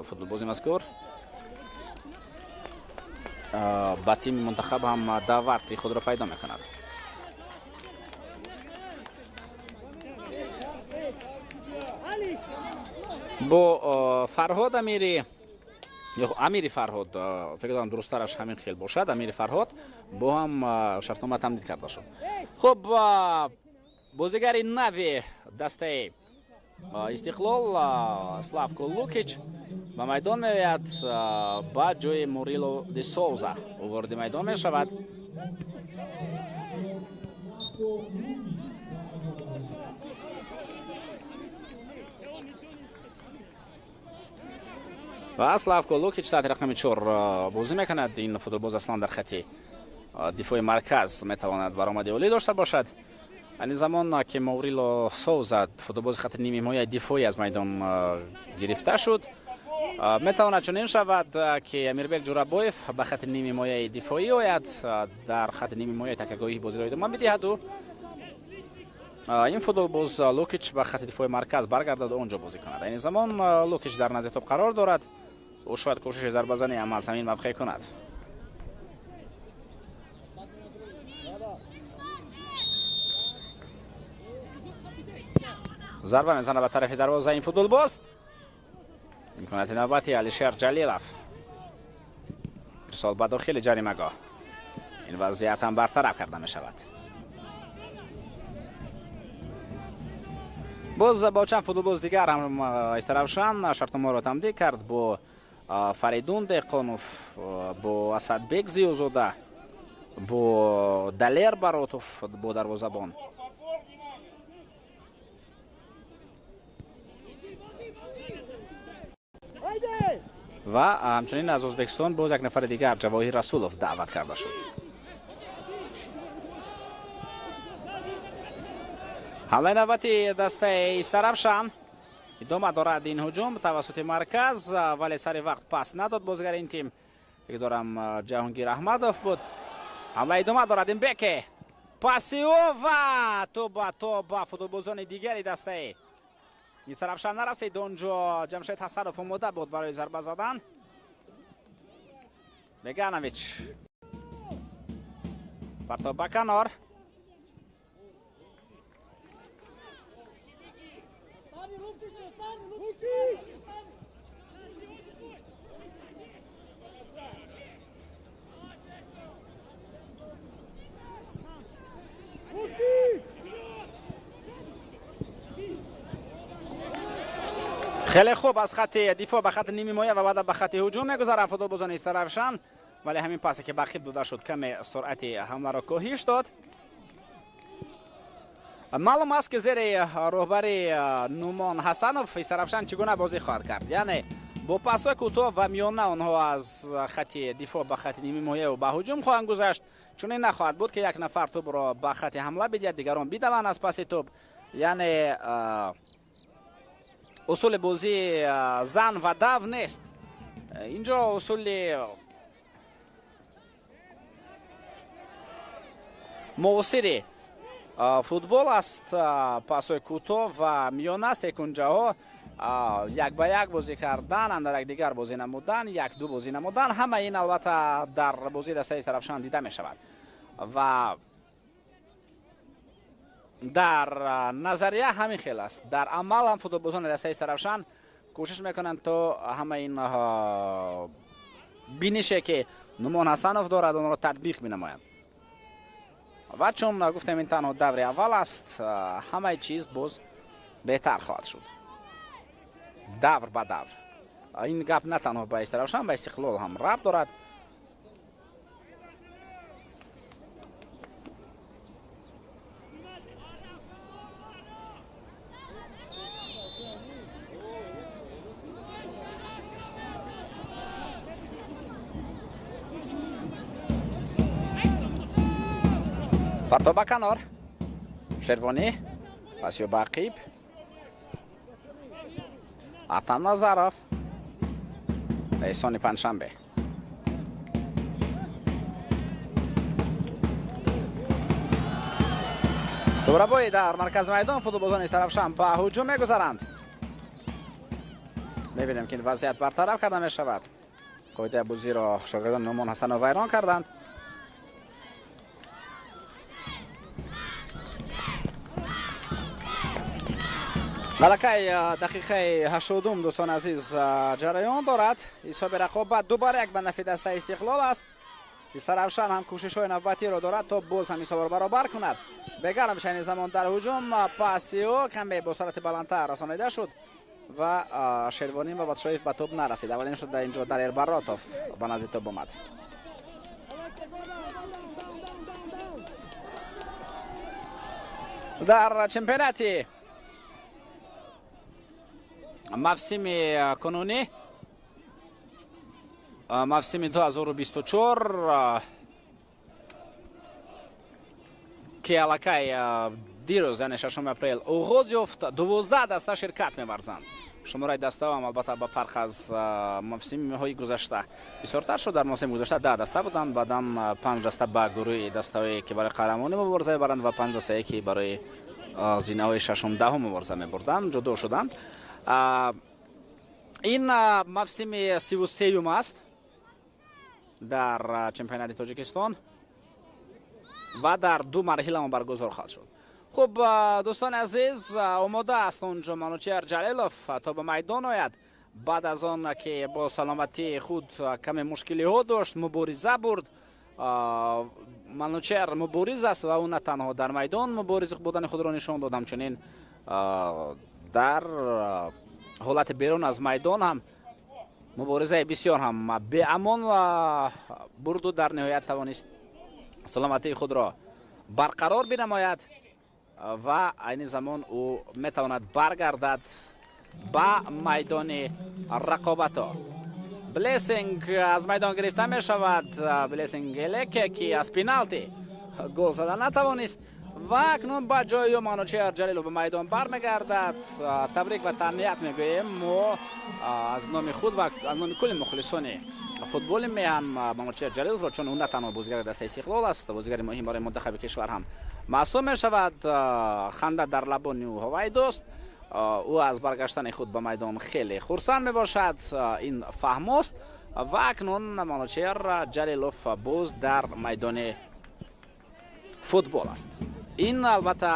футболбози мазкур ба тими мунтахаб ҳам даъвати худро пайдо мекунад. бо Фарҳод Амири Фарҳод, фикр дорам дурусттараш ҳамин хел бошад, Амири Фарҳод бо ҳам шартнома тамдид карда шуд. хуб, бозигари нави дастаи Истиқлол Славко Лукич ба майдон меояд, ба ҷои Мурило де Соуза ӯ ворди майдон мешавад. ва Славко Лукич таҳти рақами 4 бозӣ мекунад. ин футболбоз аслан дар хати дифои марказ метавонад баромади олӣ дошта бошад. айни замон ки Маврило Соуза, футболбози хати ними ҳимояи дифоӣ аз майдон гирифта шуд, метавонад чунин шавад ки Амирбек Ҷурабоев ба хати ними ҳимояи дифоӣ ояд, дар хати ними ҳимояи такягоҳии бозиро идома бидиҳаду ин футболбоз Лукич ба хати дифои марказ баргардад, онҷо бозӣ кунад. айни замон Лукич дар назди тоб қарор дорад, ӯ шояд кӯшиши зарбазанӣ ҳам аз ҳамин мавқеъ кунад. зарба мезанад ба тарафи дарвоза ин футболбоз. имконияти навбати Алишер Ҷалилов, ирсол ба дохили ҷаримагоҳ. ин вазъият ҳам бартараф карда мешавад. боз бо чанд футболбоз дигар ҳам Сарафшан шартномаро тамдид кард, бо Фаридун Деқонов, бо Асадбек Зиёзода, бо Далер Баротов, бо дарвозабон. ва ҳамчунин аз Ӯзбекистон боз як нафари дигар Ҷавоҳир Расулов даъват карда шуд. ҳамлаи навбати дастаи Сарафшан идома дорад. ин ҳуҷум тавассути марказ, вале сари вақт пас надод бозигари ин тим, фикр дорам Ҷаҳонгир Аҳмадов буд. ҳамла идома дорад. Имбеке паси ӯ ва тоба футболбозони дигари дастаи Сарафшан нарасид. онҷо Ҷамшед Ҳасанов омода буд барои зарба задан. Беганович партоб ба канор. خیلی خوب از خط دفاع به خط نیمه مایه و بعد به خط هجوم میگذارن فوتبالبازان ساрафشان، ولی همین پاسی که بخیل دوده شد کمی سرعت حمله را کاهش داد. معلوم است که زیر راهبری نومان حسنوف ساрафشان چگونه بازی خواهد کرد، یعنی با پاس‌های کوتاه و میانه آنها از خط دفاع به خط نیمه مایه و به هجوم خواهند گذاشت. چون این نخواهد بود که یک نفر توپ را به خط حمله بدهد، دیگران بدوند از پاس توپ یعنی اصول بازی زن و دو نیست. اینجا اصول معاصر فوتبال است. پاس‌های کوتاه و میانه سکونج‌ها، یک به یک بازی کردن، اندر یک دیگر بازی نمودن، یک دو بازی نمودن، همه این البته در بازی دسته سرافشان دیده می شود و در نظریه همین خیلی است. در عمل هم فوتبالبازان دسته سرافشان کوشش میکنند تا همه این بینشه که نومان حسنوف دارد اون را تطبیق بنمایند و چون گفتم این تنها دور اول است، همه چیز باز بهتر خواهد شد دور به دور. این گپ نه تنها به استرافشان، به استقلال هم ربط دارد. پرتاب کنار شروانی پاسیو باقیب اتم نظرف ایسانی پنجشنبه. توبرابوی در مرکز میدان فوتبالبازان استرافشان به هجوم میگذارند. میبینیم که این وضعیت برطرف کرده میشود. قاعده بازی را شاگردان نومان حسنوف ویران کردند. ملکه دقیقه 80 دوستان عزیز جریان دارد. حساب رقابت دوباره یک به نفع دسته استقلال است. استرافشان هم کوشش های نوبتی را دارد تا باز هم حساب را برابر کند. بگرم شاین زمان در هجوم پاسیو کمی با سرعت بلندتر رسانیده شد و شروانی و بادشاهی به توپ نرسید. اولین شد در اینجا در براتوف به نزدیک توپ آمد. در چمپیونات موسم کنونی موسم 2024 که علاقه دیروز یعنی 6 اپریل آغاز یافت، 12 دسته شرکت می‌ورزند. شماره دسته هم البته با فرق از موسم‌های گذشته بسیارتر شد. در موسم گذشته 10 دسته بودند، بعداً 5 دسته به گروه دسته‌ای که برای قهرمانی مبارزه برند و 5 دسته که برای زینه‌های ششم دهم مبارزه می‌بردند جدا شدند. این موسم 33 است در چمپیونات تاجیکستان و در دو مرحله برگزار خواهد شد. خب دوستان عزیز، آماده است اونجا منوچهر جلیلوف تا به میدان آید بعد از آن که با سلامتی خود کمی مشکلی ها داشت، مبارزه برد. منوچهر مبارز است و او نه تنها در میدان مبارز بودن خود را نشان داد، همچنین در حالت بیرون از میدان هم مبارزه بسیار هم به امان و برد و در نهایت توانست سلامتی خود را برقرار بنماید و این زمان او میتواند برگردد به میدان رقابت. بلیسینگ از میدان گرفته می شود. بلیسینگ الک که از پنالتی گل زدن نتوانست و اکنون با جای منوچهر جلیلوف به میدان برمیگردد. تبریک و تهنیت میگوییم ما از نام خود و از نام کل مخلصان فوتبال میهم منوچهر جلیلوف را، چون اون نه تنها بازیگر دسته استقلال است، بازیگر مهم برای منتخب کشور هم محسوب می شود. خنده در لبان او هوای دوست. او از برگشتن خود به میدان خیلی خرسند می باشد، این فهم است و اکنون منوچهر جلیلوف باز در میدان فوتبال است. این البته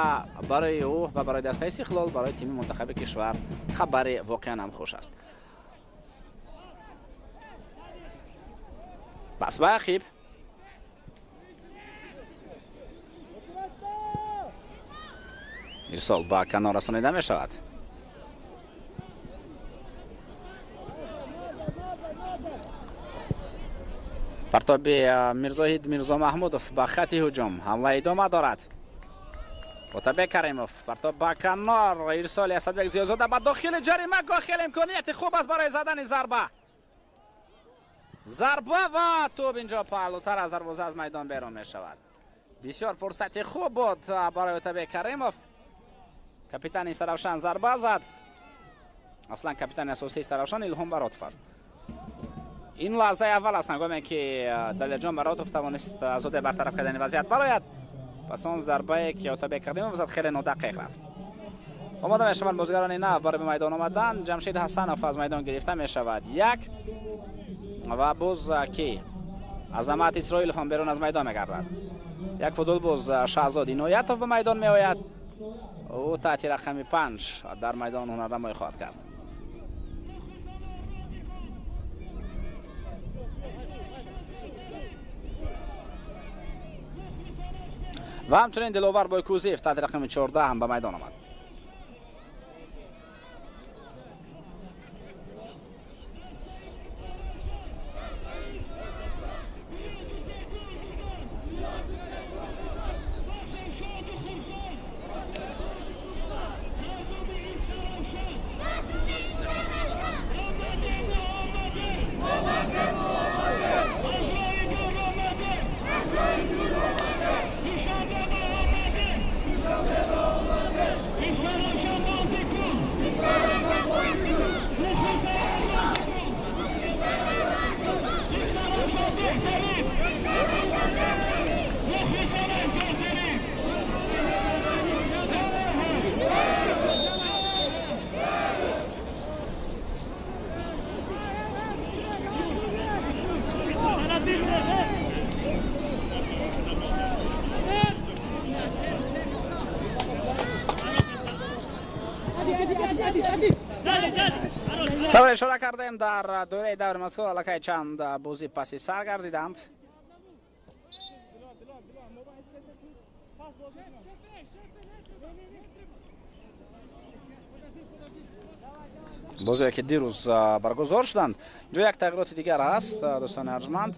برای او و برای دسته استقلال، برای تیم منتخب کشور خبر واقعا هم خوش است. بس با خیب ارسال با کنار رسانیده می شود. پرتاب میرزاهید میرزا محمودوف با خط هجوم حمله ادامه دارد. متابع کریموف پرتاب با کنار، ارسال اسدبک زیادزاده به داخل جریمه، داخل امکانیت خوب است برای زدن ضربه و توپ اینجا پهلوتر از دروازه از میدان بیرون می شود. بسیار فرصت خوب بود برای متابع کریموف کاپیتان سرافشان ضربه زد. اصلا کاپیتان اساسی سرافشان الهام براتوف است. این لحظه اول است هنگامی که دلیل جان براتوف توانست آزاده برطرف کردن وضعیت برآید. پس آن ضربه که اتابک کردیم وضعیت خیلی نادقیق رفت. آماده می شوند بازیگران نو برای میدان آمدن. جمشید حسنوف از میدان گرفته می شود یک و باز که عظمت اسرائیل هم بیرون از میدان می گردد. یک فضول باز شهزاد اینایتوف به میدان می آید. او تحت رقم 5 در میدان هنرنمایی خواهد کرد. و همچنین دلاور بایکوزیف تحت رقم 14 هم به میدان آمد. طور اشاره کردیم در دوره دور مذکور علاقه چند بازی پسی سر گردیدند. بازی که دیروز برگزار شدند. جو یک تغییرات دیگر هست دوستان ارجمند.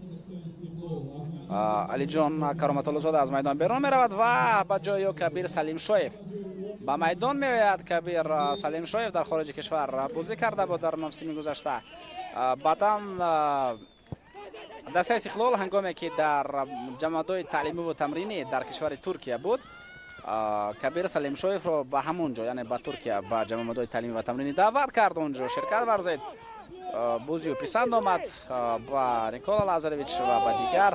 علی جان کرامت الله زاده از میدان بیرون می رود و با جای کبیر سلیم شایف با میدان می آید. کبیر سلیم شایف در خارج کشور بازی کرده بود در موسم گذشته. بعدا دسته استقلال هنگامی که در جمعیت تعلیمی و تمرینی در کشور ترکیه بود، کبیر سلیم شایف رو به همونجا یعنی به ترکیه به جمعیت تعلیمی و تمرینی دعوت کرد. اونجا شرکت ورزید. بازی پسند آمد با نیکولا لازارویچ و با دیگر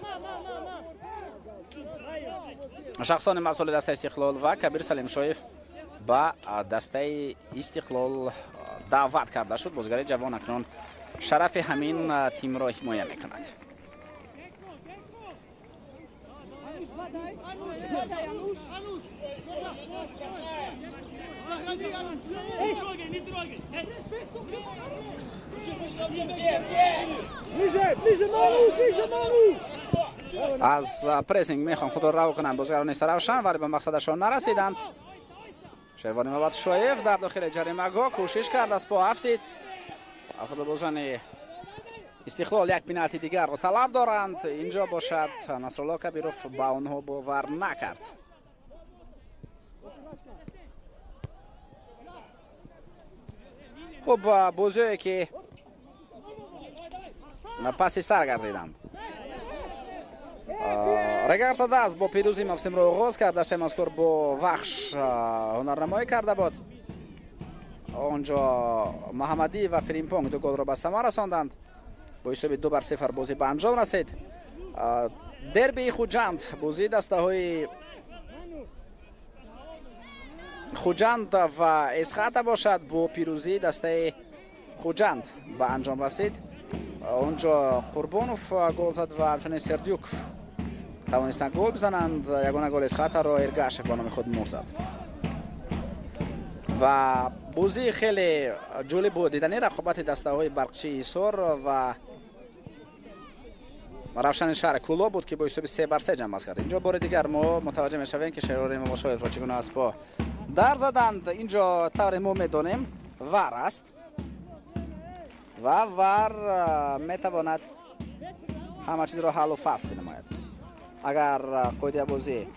شخصان مسئول دسته استقلال و کبیر سلیم شایف با دسته استقلال دعوت کرده شد. بازیگر جوان اکنون شرف همین تیم را حمایت میکند. از پرسینگ میخوان خود را رو کنند بازیگران سرافشان ولی به مقصدشان نرسیدند. شیروانی محمد شایف در داخل جریمه گاه کوشش کرد از پا افتید. فوتبالبازان استقلال یک پنالتی دیگر را طلب دارند. اینجا باشد نصرالله کبیروف با آنها باور نکرد. خب بازی که پسی سر گردیدند. رگارتا داز با پیروزی موسم را آغاز کرد. دسته مذکور با وخش هنرنمایی کرده بود. اونجا محمدی و فریمپونگ دو گل را به ثمر رساندند. با حساب 2-0 بازی به انجام رسید. دربی خوجند بازی دسته های خوجند و اسخات باشد. با پیروزی دسته خوجند به انجام رسید. اونجا قربانوف گل زد و همچنین سردیوک توانستند گل بزنند. یگانه گل اسخات را ارگاش با نام خود مور زد و بازی خیلی جالب بود. دیدنی رقابت دسته های برقچی ایسار و روشن شهر کولا بود که با حساب 3-3 جمع بست کرد. اینجا بار دیگر ما متوجه میشویم که شیروانی محمد شایف را چگونه از پا در زدند. اینجا طور ما میدانیم ور است و ور میتواند همه چیز را حل و فصل بنماید. اگر قاعده بازی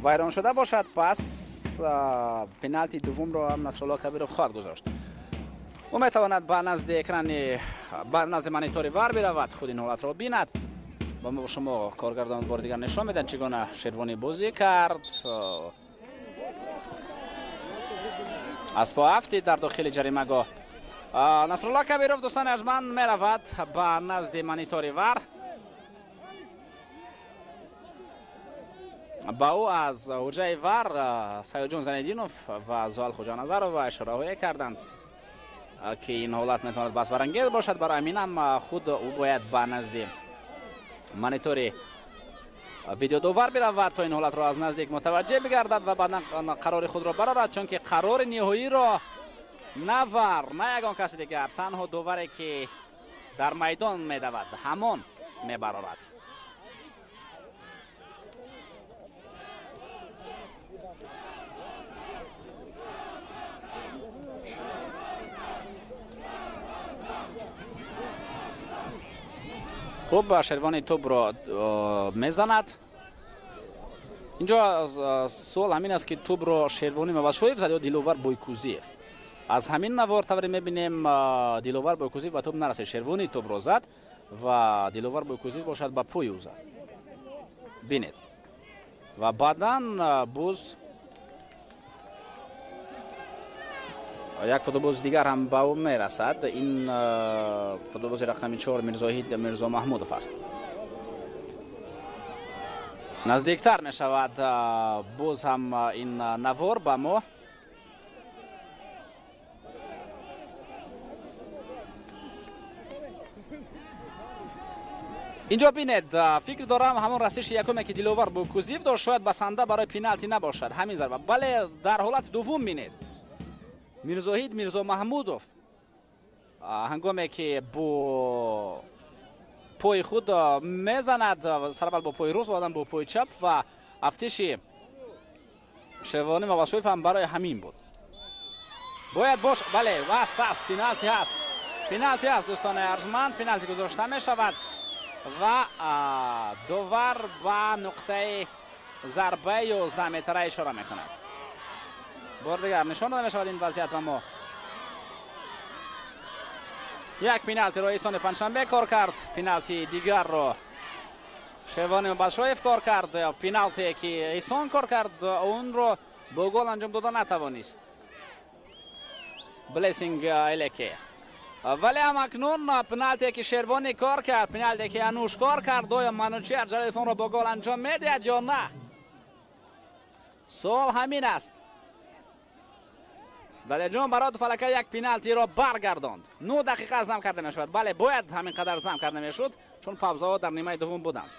ویران شده باشد پس پنالتی دوم را هم نصرالله کبیروف خواهد گذاشت. او میتواند به نزد اکران به نزد مانیتور ور برود خود این حالت را بیند. با شما کارگردان بار دیگر نشان میدن چگونه شیروانی بازی کرد. از پا هفتی در داخل جریمه‌گاه. نصرالله کبیرов دوستان ارجمند میرود به نزد مانیتوری ور. با او از حجره ور سیدجان زنیدینوف و زال خوجا نظرov اشاره کردند که این حالت میتواند بس برانگیز باشد. برای همین هم خود او باید به نزد مانیتوری ویدیو دوور برود تا این حالت را از نزدیک متوجه بگردد و بعدا قرار خود را برآورد، چون که قرار نهایی را نه ور نه یگان کسی دیگر، تنها دووری که در میدان میدود همان میبرارد. خوب شروانی توپ را میزند. اینجا سوال همین است که توپ را شروانی مباشویف زد یا دیلوور بویکوزیف. از همین نوار طوری میبینیم دیلوور بویکوزیف و توپ نرسید. شروانی توپ را زد و دیلوور بویکوزیف باشد با پوی او زد. بینید و بعدا بوز یک فوتبال دیگر هم با او میرسد. این فوتبال رقم 4 میرزاهید میرزا محمودوف است. نزدیکتر می شود باز هم این نوار با ما. اینجا بینید فکر دارم همون رسش یکمی که دیلوور بویکوزیف داشت شاید بسنده برای پینالتی نباشد همین ضربه، بله در حالت دوم بینید میرزاهید میرزا محمودوف هنگامی که با پای خود میزند سربال با پای راست بعدم با پای چپ و افتش شروانی مباشویف هم برای همین بود. باید باش بله وست است، پینالتی هست، پینالتی هست دوستان ارجمند، پینالتی گذاشته می شود و دوور با نقطه ضربه 11 متره اشاره می کند. بار دیگر نشان داده می شود این وضعیت و ما یک پینالتی رو ایسان پنجشنبه کار کرد، پینالتی دیگر رو شروانی مباشویف کار کرد، پینالتی که ایسان کار کرد اون رو با گل انجام دادن نتوانست بلیسینگ الکی. ولی هم اکنون پنالتی که شروانی کار کرد، پنالتی که انوش کار کرد، یا منوچهر جلیلوف رو با گل انجام میدهد یا نه؟ سوال همین است. در جام برات فلکه یک پنالتی را برگرداند. 9 دقیقه زم کرده میشود. بله باید همین قدر زم کرده میشد چون پاوزا در نیمه دوم بودند.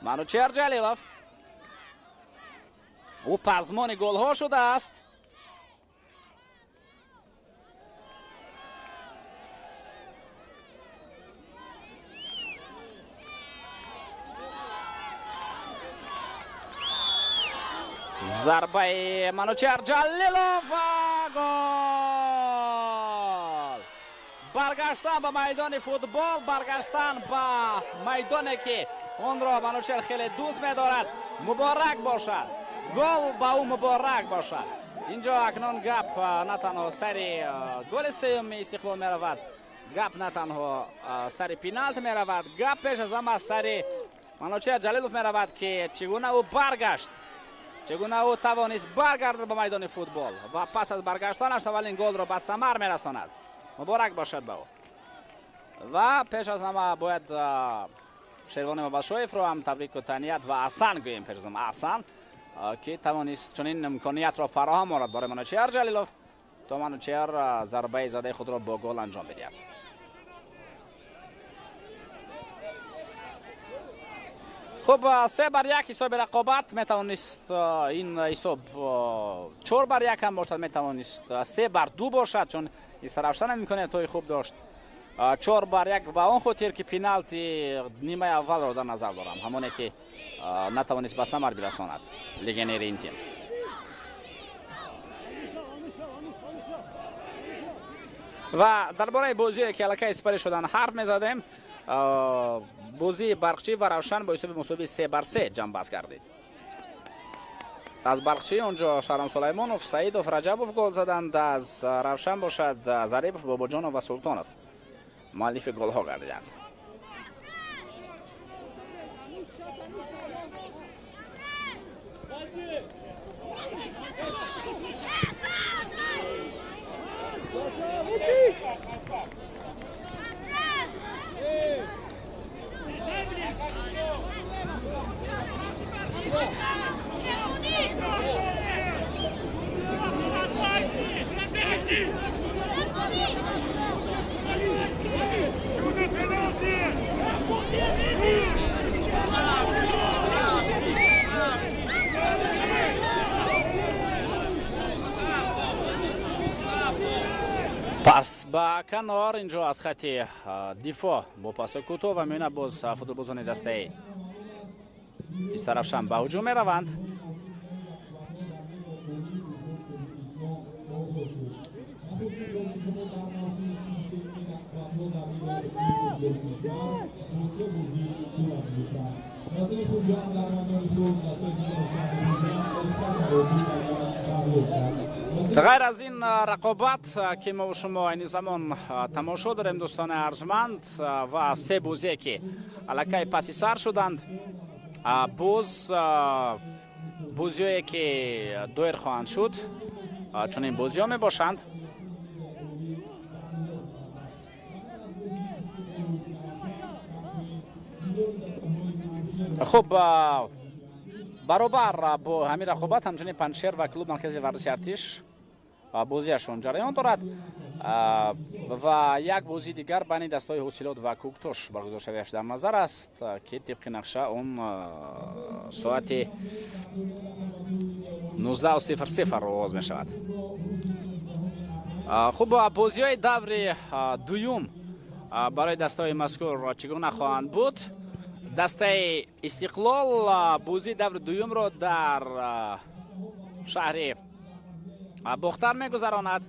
منوچهر جلیلوف او پزمان گل ها شده است. ضربه منوچهر جلیلوف و گل. برگشتن به میدان فوتبال، برگشتن به میدانی که اون را منوچهر خیلی دوست می‌دارد. مبارک باشد، گل با او مبارک باشد. اینجا اکنون گپ نه تنها سر گل استیوم استقلال می‌رود، گپ نه تنها سر پینالت می‌رود، گپ پیش از همه سر منوچهر جلیلوف می‌رود که چگونه او برگشت، چگونه او توانست برگردد به میدان فوتبال و پس از برگشتنش اولین گل را به ثمر میرساند. مبارک باشد به او. و پیش از همه باید شروانی مباشویف رو هم تبریک و تهنیت و احسان گوییم پیش از همه احسان که توانست چنین امکانیت را فراهم آورد برای منوچهر جلیلوف تا منوچهر ضربه زده خود را با گل انجام بدهد. خب 3-1 حساب رقابت میتوانست این حساب 4-1 هم باشد، میتوانست 3-2 باشد چون استرافشن امکانیت های خوب داشت. 4-1 با اون خاطر که پینالتی نیمه اول را در نظر دارم، همونه که نتوانست به ثمر برساند لگنر این تیم. و درباره بازی که الکی اسپری شدن حرف میزدیم، بازی برقچی و روشن با حساب مساوی 3-3 جمع بست گردید. از برقچی اونجا شهرام سلیمانوف، سعیدوف، رجبوف گل زدند، از روشن باشد ظریفوف، باباجانوف و سلطانوف مؤلف گل ها گردیدند. پس با کنار اینجا از خط دفاع با پاس کوتاه و میونه باز فوتبالبازان دسته این طرفشان به هجوم میروند. غیر از این رقابت که ما و شما این زمان تماشا داریم دوستان ارجمند و سه بازی که الکی پسی سر شدند، باز بازی‌هایی که دایر خواهند شد چون این بازی‌ها می باشند. خب برابر با همین رقابت همچنین پنشر و کلوب مرکزی ورزشی ارتش بازیشون جریان دارد و یک بازی دیگر بین دستای حوصلات و کوکتوش برگزار شویش در نظر است که طبق نقشه اون ساعت 19:00 آغاز می شود. خب بازی های دور دویم برای دستای مذکور چگونه خواهند بود؟ دسته استقلال بازی دور دویم را در شهر باختر میگذراند.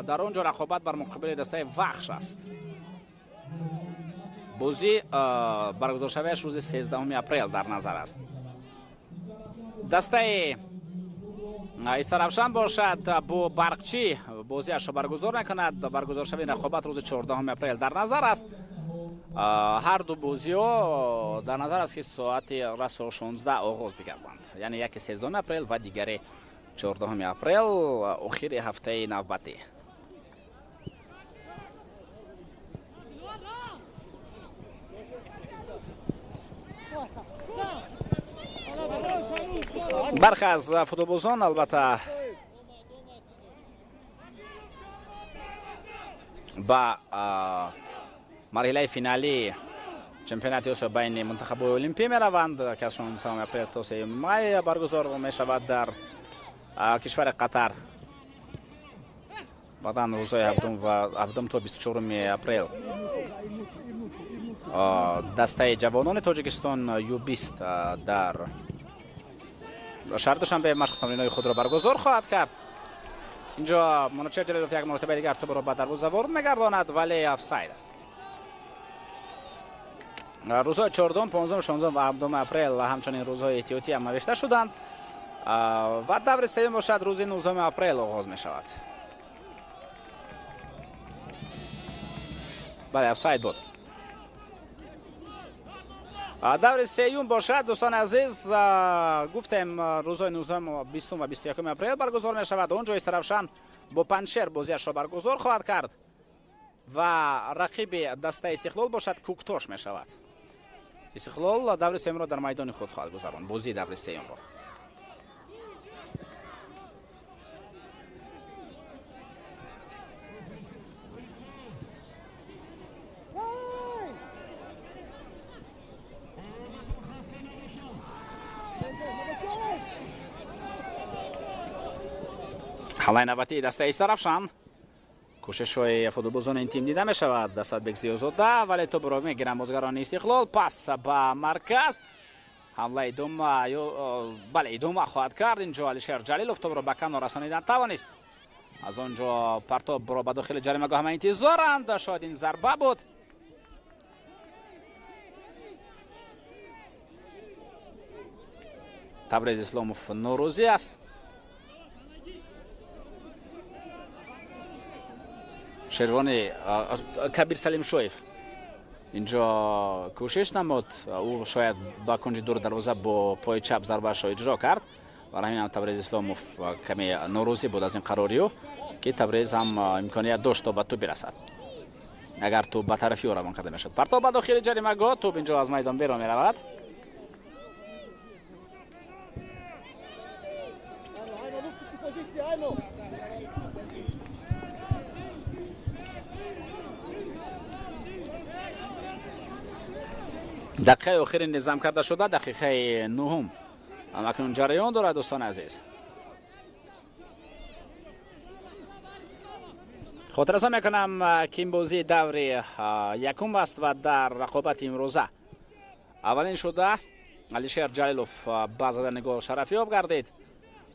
در اونجا رقابت بر مقابل دسته وخش است. بازی برگزار شویش روز 13 اپریل در نظر است. دسته استرافشان باشد با برقچی بازیش را برگزار میکند. برگزار شوی رقابت روز 14 اپریل در نظر است. هر دو بازی ها در نظر است که ساعت رس 16 آغاز بگردند، یعنی یکی 13 اپریل و دیگری 14 اپریل اخیر هفته نوبتی. برخی از فوتبالبازان البته با مرحله فینالی چمپیونات اسیا بین منتخب المپی می روند که از 16 اپریل تا 3 مای برگزار می شود در کشور قطر. بعدا روزهای 7 تا 24 اپریل دسته جوانان تاجیکستان U20 در شهر دوشنبه مشق تمرین‌های خود را برگزار خواهد کرد. اینجا منوچهر جلیلوف یک مرتبه دیگر توپ را به دروازه وارد می‌گرداند ولی آفساید است. روزهای 14 15 16 و 17 اپریل همچنین روزهای احتیاطی هم نوشته شدند و دور سوم باشد روز 19 اپریل آغاز می شود. بله آفساید بود. دور سوم باشد دوستان عزیز، گفتیم روزهای 19 20 و 21 اپریل برگزار می شود. اونجا استرافشان با پنشر بازیش را برگزار خواهد کرد و رقیب دسته استقلال باشد کوکتوش می شود. استقلال دور سوم را در میدان خود خواهد گذراند. بازی دور سوم را حمله نوبتی دسته استرافشان. کوشش های فوتبالبازان این تیم دیده می شود. دست بگزیازاده ولی تو برو می گیرن بازیگران استقلال. پس به مرکز حمله بله ادامه خواهد کرد. اینجا علیشیر جلیلوف تو برو به کم رسانیدن توانست. از آنجا پرتاب برو به داخل جریمه گاه همه انتظارند. شاید این ضربه بود. تبریز اسلاموف نوروزی است. شیروانی کبیر سلیم شویف اینجا کوشش نمود. او شاید با کنج دور دروازه با پای چپ ضربه‌اش را اجرا کرد و همین هم تبریز اسلاموف کمی ناراضی بود از این قراریو. که تبریز هم امکانیت داشت تا به توپ برسد اگر توپ به طرفی او روان کرده میشد. پرتاب به داخل جریمه‌گاه، توپ اینجا از میدان بیرون میرود. دقیقه آخر نظام کرده شده، دقیقه 9 اکنون جریان دارد دوستان عزیز. خاطرسان میکنم که این بازی دور یکم است و در رقابت امروزه اولین شده علیشیر جلیلوف با زدن گل شرفیاب گردید.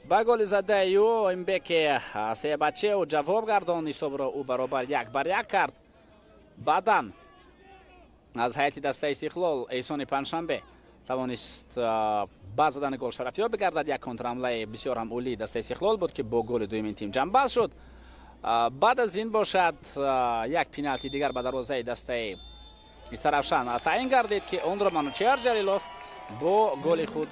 با گل زده او این بک سه بچه او جواب گردان، حساب را او برابر 1-1 کرد. بعداً از هیئت دسته استقلال احسان پنجشنبه توانست با زدن گل شرفیاب بگردد. یک کنتر حمله بسیار هم عالی دسته استقلال بود که با گل دوم این تیم جنببست شد. بعد از این باشد یک پنالتی دیگر به دروازه دسته استرافشان تعیین گردید که اون را منوچهر جلیلوف با گل خود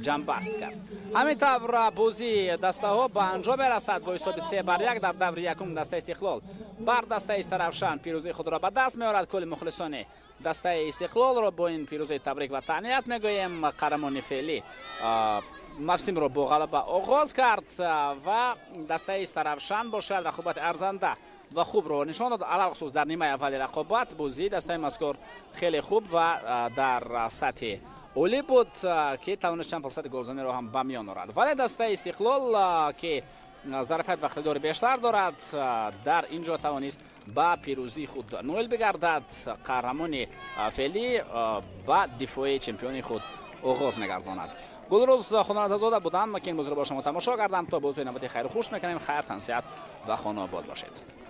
جنببست کرد. همینطور بازی دسته ها به انجام برسد با حساب 3-1 در دور یکم دسته استقلال بر دسته استرافشان پیروزی خود را به دست می‌آورد. کل مخلصان دسته استقلال را با این پیروزی تبریک و تهنیت میگوییم. قهرمانی فعلی موسم را با غلبه آغاز کرد و دسته استرافشان باشد رقابت ارزنده و خوب رو نشان داد. علاوه در نیمه اول رقابت بازی دسته مذکور خیلی خوب و در سطح عالی بود که توانست چند فرصت گلزنی رو هم به میان آورد. ولی دسته استقلال که ظرفیت و اقتدار بیشتر دارد در اینجا توانست با پیروزی خود نویل بگردد. قهرمانی فعلی با دفاع چمپیونی خود آغاز می‌گرداند. گلروز خانوات آزاده بودم که این بازی رو با شما تماشا کردم. تا بازی نوبتی خیر و خوش میکنیم. خیر، تنسیت و خانه آباد باشید.